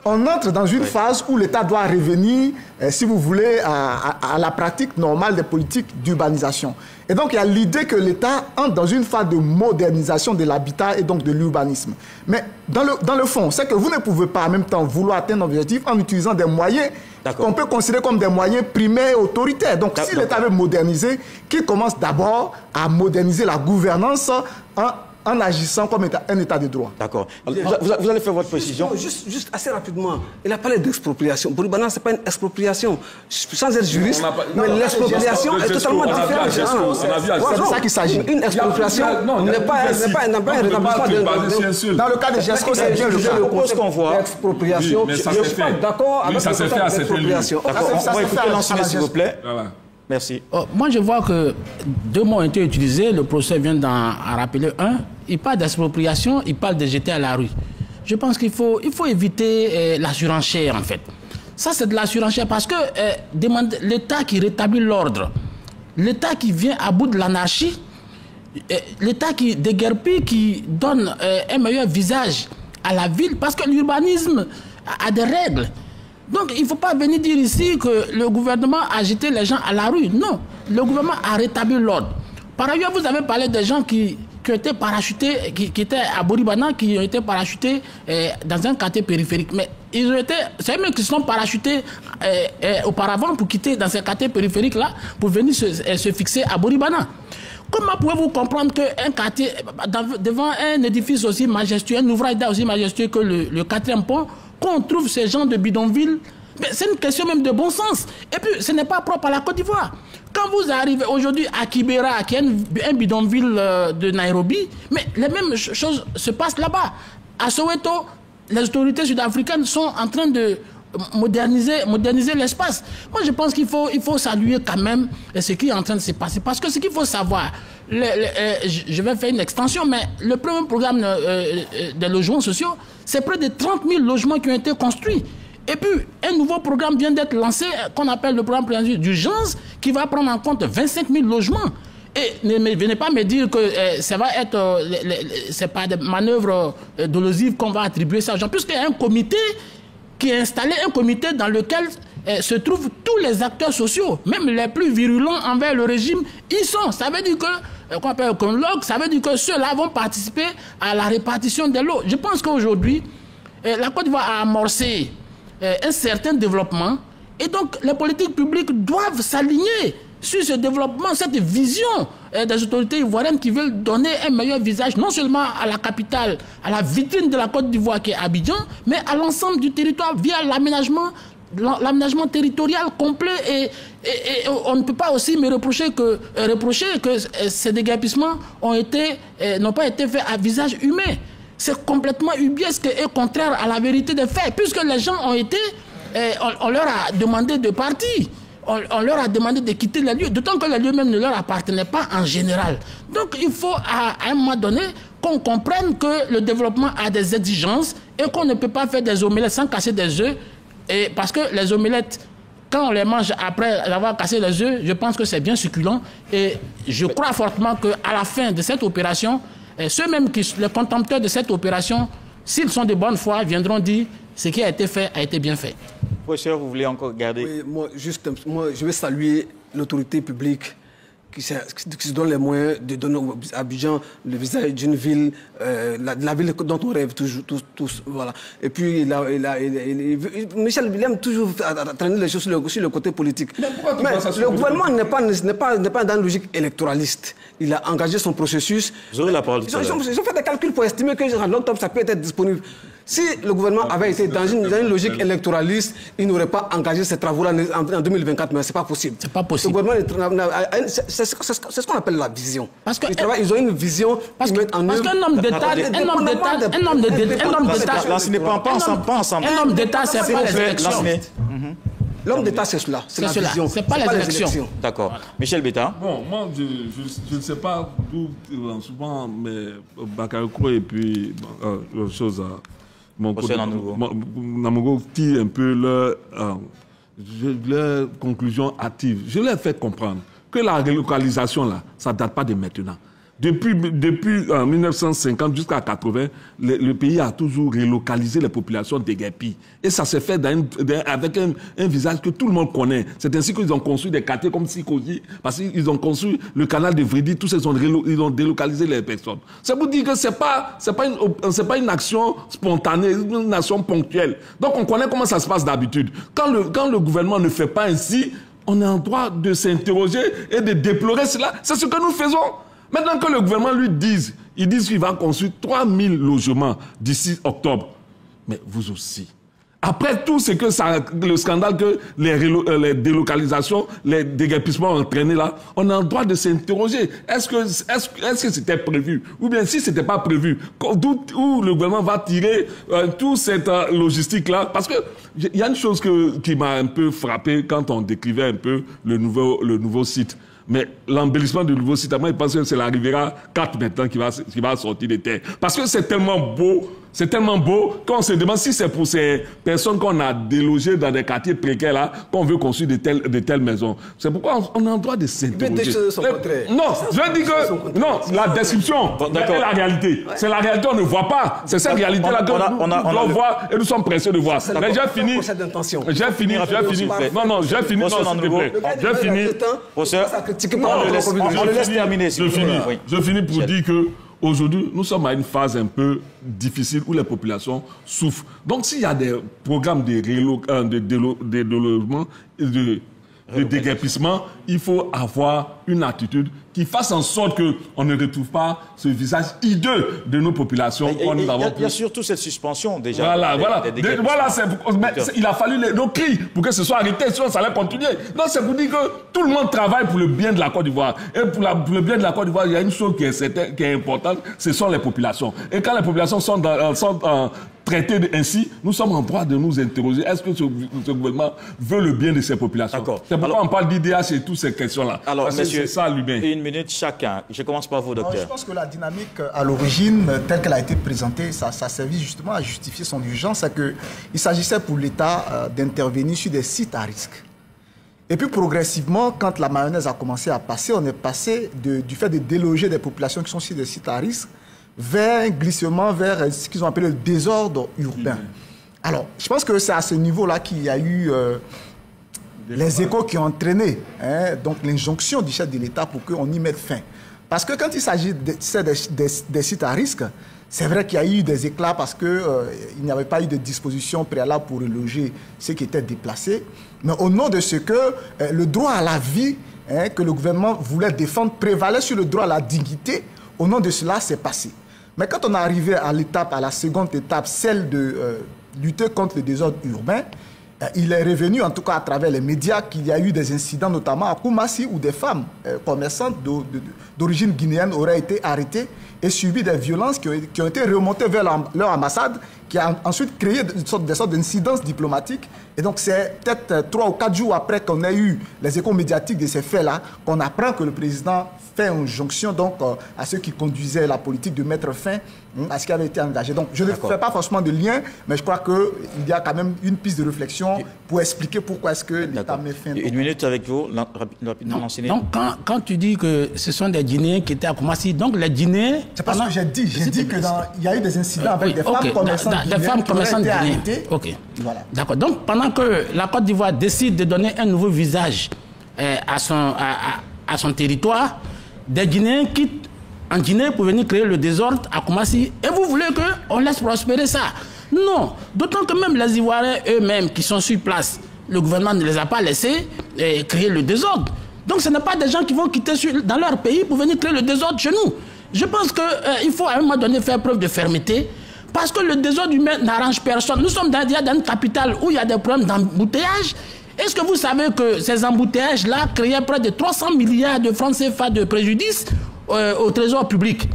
on entre dans une phase où l'État doit revenir, si vous voulez, à la pratique normale des politiques d'urbanisation. Et donc, il y a l'idée que l'État entre dans une phase de modernisation de l'habitat et donc de l'urbanisme. Mais dans le fond, c'est que vous ne pouvez pas en même temps vouloir atteindre un objectif en utilisant des moyens qu'on peut considérer comme des moyens primaires et autoritaires. Donc, si l'État veut moderniser, qu'il commence d'abord à moderniser la gouvernance en agissant comme un État de droit. D'accord. Vous allez faire votre précision. Juste assez rapidement. Il a parlé d'expropriation. Boribana, ce n'est pas une expropriation. Sans être juriste, mais l'expropriation est totalement différente. C'est ça qu'il s'agit. Une expropriation n'est pas un rétablissement. Dans le cas de Gesco, c'est bien le cas. Ce qu'on voit. L'expropriation, je ne suis pas d'accord avec l'expropriation. On va écouter l'ensemble, s'il vous plaît. Merci. Moi, je vois que deux mots ont été utilisés. Le procès vient d'en rappeler un. Il parle d'expropriation, il parle de jeter à la rue. Je pense qu'il faut éviter la surenchère, en fait. Ça, c'est de la surenchère parce que l'État qui rétablit l'ordre, l'État qui vient à bout de l'anarchie, l'État qui déguerpit, qui donne un meilleur visage à la ville, parce que l'urbanisme a des règles. Donc, il ne faut pas venir dire ici que le gouvernement a jeté les gens à la rue. Non, le gouvernement a rétabli l'ordre. Par ailleurs, vous avez parlé des gens qui ont été parachutés, qui étaient à Boribana, qui ont été parachutés dans un quartier périphérique. Mais ils ont été, c'est eux qui sont parachutés auparavant pour quitter dans ces quartiers périphériques-là, pour venir se fixer à Boribana. Comment pouvez-vous comprendre qu'un quartier, devant un édifice aussi majestueux, un ouvrage d'art aussi majestueux que le 4e pont, qu'on trouve ces gens de bidonville? C'est une question même de bon sens. Et puis, ce n'est pas propre à la Côte d'Ivoire. Quand vous arrivez aujourd'hui à Kibera, qui est un bidonville de Nairobi, mais les mêmes choses se passent là-bas. À Soweto, les autorités sud-africaines sont en train de moderniser l'espace. Moi, je pense qu'il faut saluer quand même ce qui est en train de se passer. Parce que ce qu'il faut savoir, je vais faire une extension, mais le premier programme des logements sociaux, c'est près de 30 000 logements qui ont été construits. Et puis, un nouveau programme vient d'être lancé, qu'on appelle le programme d'urgence, qui va prendre en compte 25 000 logements. Et ne venez pas me dire que ça va être, c'est pas des manœuvres dolosives qu'on va attribuer ça aux gens, puisqu'il y a un comité qui a installé un comité dans lequel se trouvent tous les acteurs sociaux, même les plus virulents envers le régime, ils sont. Ça veut dire que, qu'on appelle colloque, ça veut dire que ceux-là vont participer à la répartition des lots. Je pense qu'aujourd'hui, la Côte d'Ivoire a amorcé un certain développement, et donc les politiques publiques doivent s'aligner sur ce développement, cette vision des autorités ivoiriennes qui veulent donner un meilleur visage, non seulement à la capitale, à la vitrine de la Côte d'Ivoire qui est Abidjan, mais à l'ensemble du territoire via l'aménagement territorial complet. Et on ne peut pas aussi me reprocher que ces déguerpissements n'ont pas été faits à visage humain. C'est complètement ubiesque et contraire à la vérité des faits, puisque les gens ont été... on leur a demandé de partir. On leur a demandé de quitter les lieux, d'autant que les lieux même ne leur appartenaient pas en général. Donc il faut à un moment donné qu'on comprenne que le développement a des exigences et qu'on ne peut pas faire des omelettes sans casser des œufs. Et parce que les omelettes, quand on les mange après avoir cassé les œufs, je pense que c'est bien succulent. Et je crois fortement qu'à la fin de cette opération, ceux-mêmes les contempteurs de cette opération, s'ils sont de bonne foi, viendront dire ce qui a été fait a été bien fait. Professeur, vous voulez encore garder? Oui, moi, je vais saluer l'autorité publique qui se donne les moyens de donner à Abidjan le visage d'une ville, la ville dont on rêve tous. Voilà. Et puis, Michel aime toujours traîner les choses sur le côté politique. Mais le gouvernement n'est pas dans une logique électoraliste. Il a engagé son processus. Vous aurez la parole tout à l'heure. Ils ont fait des calculs pour estimer que à long terme, ça peut être disponible. Si le gouvernement avait été dans une logique électoraliste, il n'aurait pas engagé ces travaux-là en 2024, mais ce n'est pas possible. C'est pas possible. C'est ce qu'on appelle la vision. Parce que ils ont une vision qui met en œuvre. Parce qu'un homme d'État, là, ce n'est pas ensemble. Un homme d'État, c'est pas les élections. L'homme d'État, c'est cela. C'est la vision. C'est pas les élections. D'accord. Voilà. Michel Betta. Bon, moi, je ne sais pas d'où, souvent, mais Bakayoko et puis autre chose. Mon Namogo tire un peu leur conclusion hâtive. Je leur ai fait comprendre que la relocalisation, là, ça ne date pas de maintenant. Depuis 1950 jusqu'à 80, le pays a toujours relocalisé les populations déguerpies. Et ça s'est fait avec un visage que tout le monde connaît. C'est ainsi qu'ils ont construit des quartiers comme Sikoji, parce qu'ils ont construit le canal de Vridi, tous ils ont délocalisé les personnes. C'est pour dire que c'est pas une action spontanée, une action ponctuelle. Donc on connaît comment ça se passe d'habitude. Quand le gouvernement ne fait pas ainsi, on est en droit de s'interroger et de déplorer cela. C'est ce que nous faisons. Maintenant que le gouvernement lui dise, qu'il va construire 3000 logements d'ici octobre. Mais vous aussi. Après tout ce que le scandale que les délocalisations, les déguerpissements ont entraîné là, on a le droit de s'interroger. Est-ce que c'était prévu? Ou bien si c'était pas prévu, où le gouvernement va tirer toute cette logistique-là? Parce que il y a une chose qui m'a un peu frappé quand on décrivait un peu le nouveau site. Mais l'embellissement du nouveau site, moi, je pense que c'est la Riviera 4 maintenant qui va sortir des terres. Parce que c'est tellement beau qu'on se demande si c'est pour ces personnes qu'on a délogées dans des quartiers précaires là, qu'on veut construire de telles maisons. C'est pourquoi on a le droit de s'interroger. Non, je dis que non, la description est la réalité. C'est la réalité, on ne voit pas. C'est cette réalité-là que nous voit et nous sommes pressés de voir. Mais j'ai fini. J'ai fini. Non, j'ai fini. J'ai fini. On le laisse terminer. Je finis pour dire que aujourd'hui, nous sommes à une phase un peu difficile où les populations souffrent. Donc, s'il y a des programmes de délogement et de déguerpissement, il faut avoir une attitude qui fasse en sorte qu'on ne retrouve pas ce visage hideux de nos populations. Il y a surtout cette suspension déjà. Voilà. Il a fallu nos cris pour que ce soit arrêté, sinon ça allait continuer. Donc c'est pour dire que tout le monde travaille pour le bien de la Côte d'Ivoire. Et pour le bien de la Côte d'Ivoire, il y a une chose qui est importante, ce sont les populations. Et quand les populations sont traitées ainsi, nous sommes en droit de nous interroger. Est-ce que ce gouvernement veut le bien de ces populations? C'est pourquoi on parle d'IDH et toutes ces questions-là. Alors, messieurs, c'est ça l'humain. Une minute chacun. Je commence par vous, docteur. Je pense que la dynamique à l'origine, telle qu'elle a été présentée, ça servi justement à justifier son urgence. C'est qu'il s'agissait pour l'État d'intervenir sur des sites à risque. Et puis progressivement, quand la mayonnaise a commencé à passer, on est passé du fait de déloger des populations qui sont sur des sites à risque vers un glissement vers ce qu'ils ont appelé le désordre urbain. Alors, je pense que c'est à ce niveau-là qu'il y a eu les échos qui ont entraîné donc l'injonction du chef de l'État pour qu'on y mette fin. Parce que quand il s'agit des sites à risque, c'est vrai qu'il y a eu des éclats parce qu'il n'y avait pas eu de disposition préalable pour reloger ceux qui étaient déplacés. Mais au nom de ce que le droit à la vie que le gouvernement voulait défendre prévalait sur le droit à la dignité, au nom de cela, c'est passé. Mais quand on est arrivé à la seconde étape, celle de lutter contre le désordre urbain, il est revenu, en tout cas à travers les médias, qu'il y a eu des incidents, notamment à Koumassi, où des femmes commerçantes d'origine guinéenne auraient été arrêtées et subi des violences qui ont été remontées vers leur ambassade, qui a ensuite créé des sortes d'incidences diplomatiques. Et donc c'est peut-être 3 ou 4 jours après qu'on ait eu les échos médiatiques de ces faits-là, qu'on apprend que le président fait une jonction donc, à ceux qui conduisaient la politique de mettre fin à ce qui avait été engagé. Donc je ne fais pas forcément de lien, mais je crois qu'il y a quand même une piste de réflexion pour expliquer pourquoi est-ce que l'État met fin. Une minute avec vous, rapidement l'enseigner. Donc quand tu dis que ce sont des Guinéens qui étaient à Koumassi, donc les Guinéens... C'est pas ce que j'ai dit. J'ai dit qu'il y a eu des incidents avec des femmes commerçantes guinéennes. Ok. Voilà. D'accord. Donc pendant que la Côte d'Ivoire décide de donner un nouveau visage à son territoire, des Guinéens quittent en Guinée pour venir créer le désordre à Koumassi. Et vous voulez qu'on laisse prospérer ça? Non. D'autant que même les Ivoiriens eux-mêmes qui sont sur place, le gouvernement ne les a pas laissés créer le désordre. Donc ce n'est pas des gens qui vont quitter dans leur pays pour venir créer le désordre chez nous. Je pense qu'il faut à un moment donné faire preuve de fermeté. Parce que le désordre humain n'arrange personne. Nous sommes dans une capitale où il y a des problèmes d'embouteillage. Est-ce que vous savez que ces embouteillages-là créaient près de 300 milliards de francs CFA de préjudice au trésor public?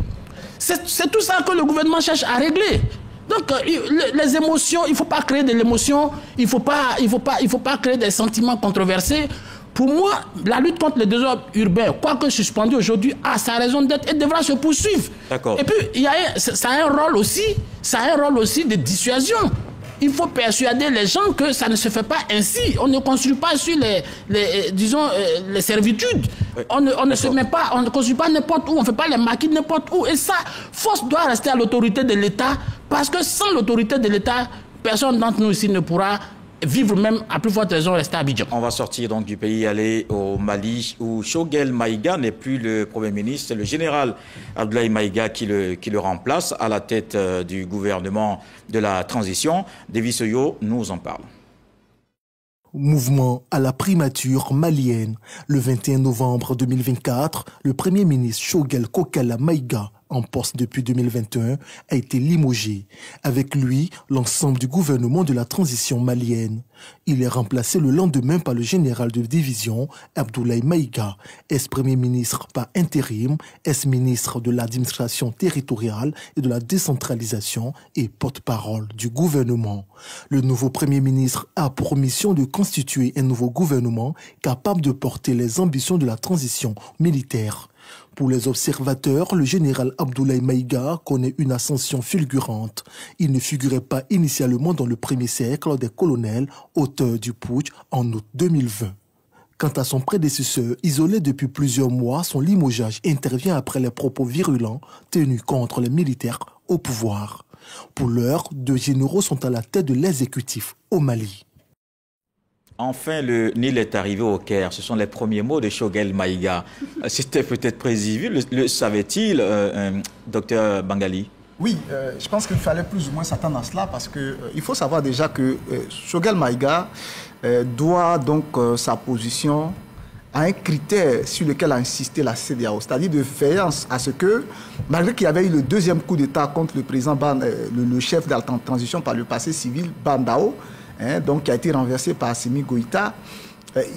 C'est tout ça que le gouvernement cherche à régler. Donc, les émotions, il ne faut pas créer de l'émotion, il ne faut pas créer des sentiments controversés. Pour moi, la lutte contre le désordre urbain, quoique suspendu aujourd'hui, a sa raison d'être et devra se poursuivre. D'accord. Et puis, ça a un rôle aussi de dissuasion. Il faut persuader les gens que ça ne se fait pas ainsi. On ne construit pas sur les servitudes. Oui. On ne construit pas n'importe où, on ne fait pas les maquis n'importe où. Et ça, force doit rester à l'autorité de l'État, parce que sans l'autorité de l'État, personne d'entre nous ici ne pourra vivre, même à plus forte raison, rester à Abidjan. On va sortir donc du pays, aller au Mali, où Choguel Maïga n'est plus le Premier ministre, c'est le général Abdoulaye Maïga qui le remplace à la tête du gouvernement de la transition. Davis Oyo nous en parle. Mouvement à la primature malienne. Le 21 novembre 2024, le Premier ministre Choguel Kokala Maïga, en poste depuis 2021, a été limogé. Avec lui, l'ensemble du gouvernement de la transition malienne. Il est remplacé le lendemain par le général de division Abdoulaye Maïga, ex-premier ministre par intérim, ex-ministre de l'administration territoriale et de la décentralisation et porte-parole du gouvernement. Le nouveau premier ministre a pour mission de constituer un nouveau gouvernement capable de porter les ambitions de la transition militaire. Pour les observateurs, le général Abdoulaye Maïga connaît une ascension fulgurante. Il ne figurait pas initialement dans le premier cercle des colonels auteurs du putsch en août 2020. Quant à son prédécesseur, isolé depuis plusieurs mois, son limogeage intervient après les propos virulents tenus contre les militaires au pouvoir. Pour l'heure, 2 généraux sont à la tête de l'exécutif au Mali. Enfin, le Nil est arrivé au Caire. Ce sont les premiers mots de Choguel Maïga. C'était peut-être prévisible. Le savait-il, docteur Bangali? Oui, je pense qu'il fallait plus ou moins s'attendre à cela parce qu'il faut savoir déjà que Choguel Maïga doit donc sa position à un critère sur lequel a insisté la CEDEAO, c'est-à-dire de veillance à ce que, malgré qu'il y avait eu le deuxième coup d'État contre le président, le chef de la transition par le passé civil, Bandao, donc qui a été renversé par Assimi Goïta,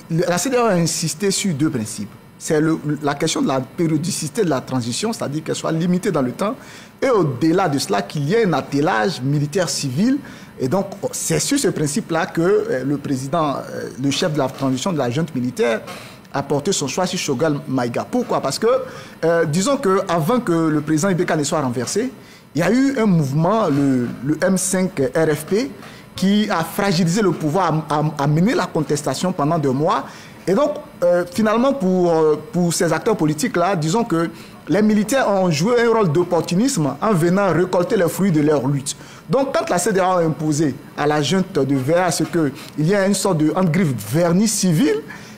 la CEDEAO a insisté sur 2 principes. C'est la question de la périodicité de la transition, c'est-à-dire qu'elle soit limitée dans le temps, et au-delà de cela, qu'il y ait un attelage militaire-civil. Et donc, c'est sur ce principe-là que le président, le chef de la transition de la junte militaire, a porté son choix sur Choguel Maïga. Pourquoi? Parce que, disons qu'avant que le président Ibeka ne soit renversé, il y a eu un mouvement, le M5 RFP, qui a fragilisé le pouvoir, a mené la contestation pendant 2 mois. Et donc, finalement, pour ces acteurs politiques-là, disons que les militaires ont joué un rôle d'opportunisme en venant récolter les fruits de leur lutte. Donc, quand la CEDEAO a imposé à la junte de veiller à ce qu'il y ait une sorte de griffe vernis civil,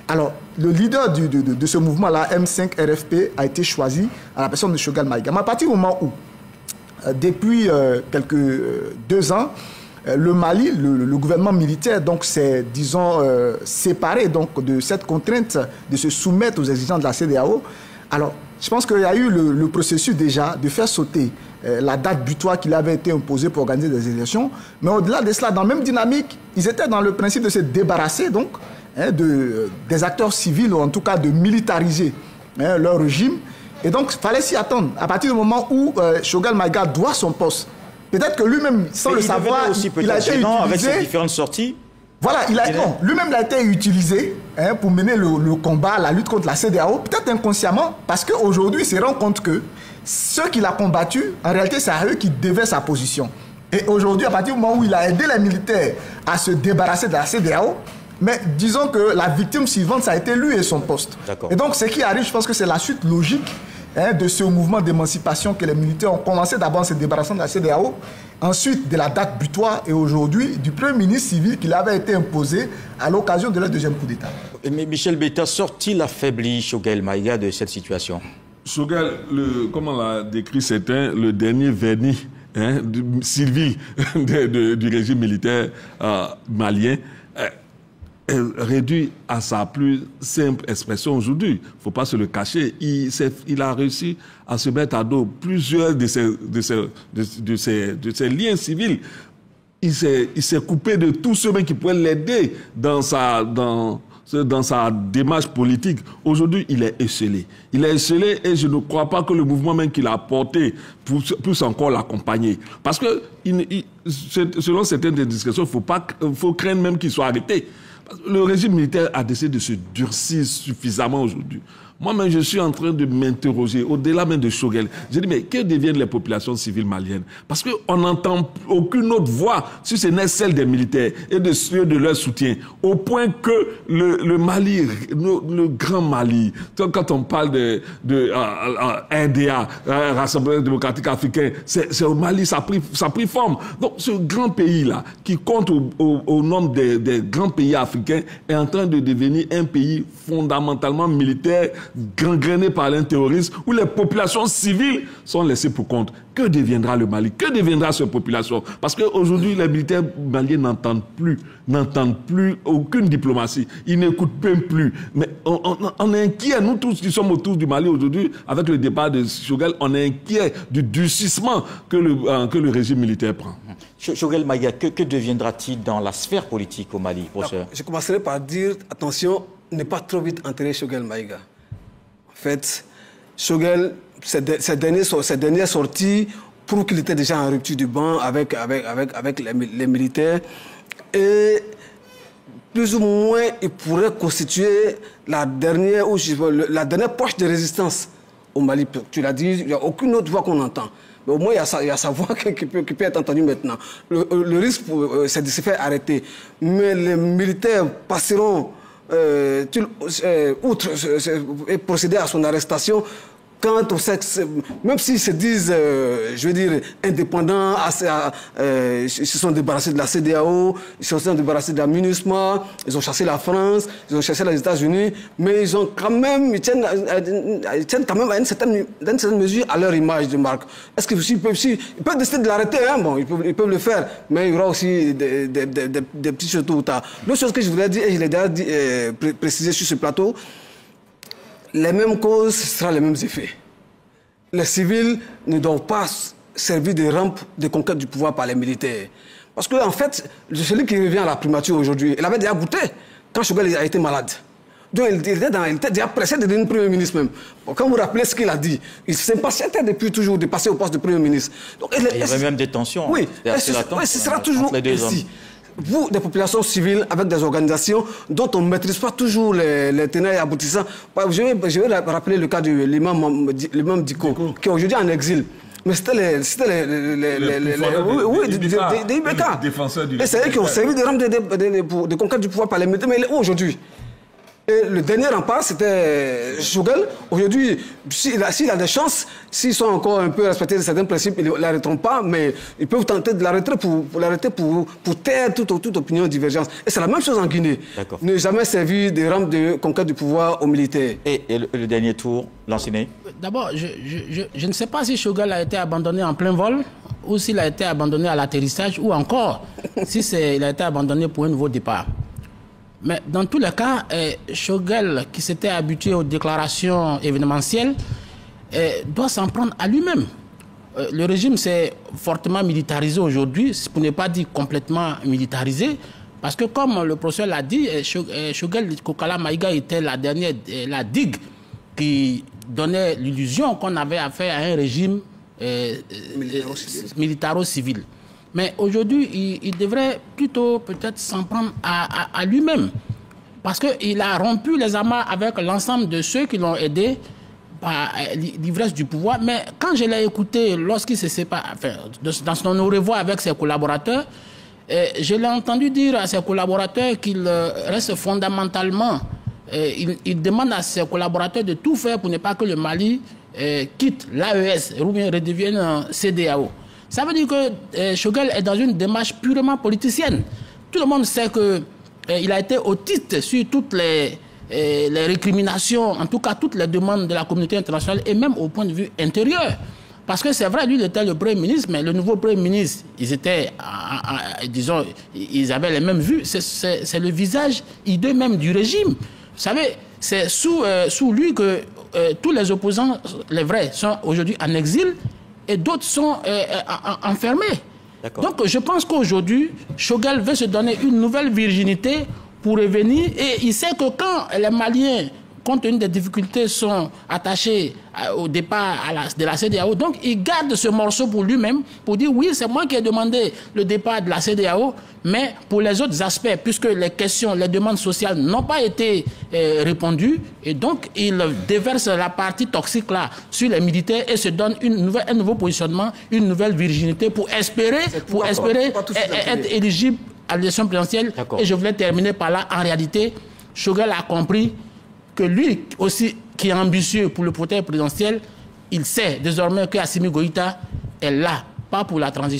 alors le leader de ce mouvement-là, M5 RFP, a été choisi à la personne de Choguel Maïga. Mais à partir du moment où, depuis quelques 2 ans, le Mali, le gouvernement militaire, donc s'est, disons, séparé donc, de cette contrainte de se soumettre aux exigences de la CEDEAO. Alors, je pense qu'il y a eu le processus déjà de faire sauter la date butoir qui avait été imposée pour organiser des élections. Mais au-delà de cela, dans la même dynamique, ils étaient dans le principe de se débarrasser donc, des acteurs civils, ou en tout cas de militariser leur régime. Et donc, il fallait s'y attendre. À partir du moment où Choguel Maïga doit son poste, peut-être que lui-même, sans le savoir, il a été utilisé avec ses différentes sorties. Voilà, lui-même a été utilisé pour mener le combat, la lutte contre la CEDEAO, peut-être inconsciemment, parce qu'aujourd'hui, il se rend compte que ceux qu'il a combattus, en réalité, c'est à eux qui devaient sa position. Et aujourd'hui, à partir du moment où il a aidé les militaires à se débarrasser de la CEDEAO, mais disons que la victime suivante, ça a été lui et son poste. Et donc, ce qui arrive, je pense que c'est la suite logique de ce mouvement d'émancipation que les militaires ont commencé d'abord en se débarrassant de la CEDEAO, ensuite de la date butoir et aujourd'hui du premier ministre civil qui avait été imposé à l'occasion de leur deuxième coup d'État. Mais Michel Betta, sort-il affaibli Choguel Maïga de cette situation? Choguel, comme on l'a décrit, c'était le dernier vernis civil du régime militaire malien. Réduit à sa plus simple expression aujourd'hui. Il ne faut pas se le cacher. Il a réussi à se mettre à dos plusieurs de ses liens civils. Il s'est coupé de tous ceux qui pouvaient l'aider dans sa démarche politique. Aujourd'hui, il est esselé. Il est esselé et je ne crois pas que le mouvement même qu'il a porté puisse encore l'accompagner. Parce que, selon certaines discussions, il faut craindre même qu'il soit arrêté. Le régime militaire a décidé de se durcir suffisamment aujourd'hui. Moi-même, je suis en train de m'interroger, au-delà même de Choguel. Je dis, mais que deviennent les populations civiles maliennes? Parce qu'on n'entend aucune autre voix, si ce n'est celle des militaires et de leur soutien. Au point que le Mali, le grand Mali, quand on parle de RDA, Rassemblement démocratique africain, c'est au Mali, ça a pris forme. Donc, ce grand pays-là, qui compte au nombre des grands pays africains, est en train de devenir un pays fondamentalement militaire, gangréné par un terrorisme, où les populations civiles sont laissées pour compte. Que deviendra le Mali? Que deviendra cette population? Parce qu'aujourd'hui, les militaires maliens n'entendent plus aucune diplomatie. Ils n'écoutent même plus. Mais on est inquiets, nous tous qui sommes autour du Mali aujourd'hui, avec le départ de Choguel, on est inquiets du durcissement que le régime militaire prend. Choguel Maïga, que deviendra-t-il dans la sphère politique au Mali, professeur? Je commencerai par dire, attention, ne pas trop vite enterrer Choguel Maïga. En fait, Choguel, ses dernières sorties prouvent qu'il était déjà en rupture du banc avec les militaires. Et plus ou moins, il pourrait constituer la dernière poche de résistance au Mali. Tu l'as dit, il n'y a aucune autre voix qu'on entend. Mais au moins, il y a sa voix qui peut être entendue maintenant. Le risque, c'est de se faire arrêter. Mais les militaires passeront outre et procéder à son arrestation quand on sait que même s'ils se disent, je veux dire, indépendants, ils se sont débarrassés de la CEDEAO, ils se sont débarrassés de la MINUSMA, ils ont chassé la France, ils ont chassé les États-Unis, mais ils tiennent quand même à une certaine mesure à leur image de marque. Est-ce qu'ils peuvent décider de l'arrêter, hein? Bon, ils peuvent le faire, mais il y aura aussi des petits choses tôt ou tard. L'autre chose que je voulais dire, et je l'ai déjà précisé sur ce plateau, les mêmes causes, ce sera les mêmes effets. Les civils ne doivent pas servir de rampe de conquête du pouvoir par les militaires. Parce qu'en fait, celui qui revient à la primature aujourd'hui, il avait déjà goûté quand Choguel a été malade. Donc il était déjà pressé de devenir Premier ministre même. Bon, quand vous vous rappelez ce qu'il a dit, il s'impatientait depuis toujours de passer au poste de Premier ministre. Donc, il y avait même des tensions. Oui, ce sera toujours ainsi. Vous, des populations civiles avec des organisations dont on ne maîtrise pas toujours les tenants et aboutissants. Je vais rappeler le cas de l'imam Diko, qui est aujourd'hui en exil. Mais c'était des IBK. Et c'est eux qui ont servi de rampe de conquête du pouvoir par les militaires. Mais aujourd'hui, Et le dernier rempart, c'était Choguel. Aujourd'hui, s'il a des chances, s'ils sont encore un peu respectés de certains principes, ils ne l'arrêteront pas, mais ils peuvent tenter de l'arrêter pour taire toute opinion divergence. Et c'est la même chose en Guinée. Ne jamais servir de rampe de conquête du pouvoir aux militaires. Et le dernier tour, Lancinet? D'abord, je ne sais pas si Choguel a été abandonné en plein vol, ou s'il a été abandonné à l'atterrissage, ou encore si il a été abandonné pour un nouveau départ. Mais dans tous les cas, Choguel, qui s'était habitué aux déclarations événementielles, doit s'en prendre à lui-même. Le régime s'est fortement militarisé aujourd'hui, pour ne pas dire complètement militarisé, parce que comme le professeur l'a dit, Choguel Kokala Maïga était la digue qui donnait l'illusion qu'on avait affaire à un régime militaro-civil. Mais aujourd'hui, il devrait plutôt peut-être s'en prendre à lui-même. Parce qu'il a rompu les amarres avec l'ensemble de ceux qui l'ont aidé par l'ivresse du pouvoir. Mais quand je l'ai écouté, lorsqu'il se sépare, enfin, dans son au revoir avec ses collaborateurs, je l'ai entendu dire à ses collaborateurs qu'il reste fondamentalement... il demande à ses collaborateurs de tout faire pour ne pas que le Mali quitte l'AES ou bien redevienne un CEDEAO. Ça veut dire que Choguel est dans une démarche purement politicienne. Tout le monde sait qu'il a été autiste sur toutes les récriminations, en tout cas toutes les demandes de la communauté internationale et même au point de vue intérieur. Parce que c'est vrai, lui, il était le Premier ministre, mais le nouveau Premier ministre, ils étaient, disons, ils avaient les mêmes vues. C'est le visage hideux même du régime. Vous savez, c'est sous lui que tous les opposants, les vrais, sont aujourd'hui en exil. Et d'autres sont enfermés. Donc je pense qu'aujourd'hui, Choguel veut se donner une nouvelle virginité pour revenir. Et il sait que quand les Maliens, compte tenu des difficultés, sont attachés au départ de la CEDEAO, donc il garde ce morceau pour lui-même, pour dire oui, c'est moi qui ai demandé le départ de la CEDEAO, mais pour les autres aspects, puisque les questions, les demandes sociales n'ont pas été répondues, et donc il déverse la partie toxique là sur les militaires et se donne un nouveau positionnement, une nouvelle virginité pour espérer être éligible à l'élection présidentielle. Et je voulais terminer par là. En réalité, Choguel a compris que lui aussi, qui est ambitieux pour le fauteuil présidentiel, il sait désormais que Assimi Goïta est là, pas pour la transition.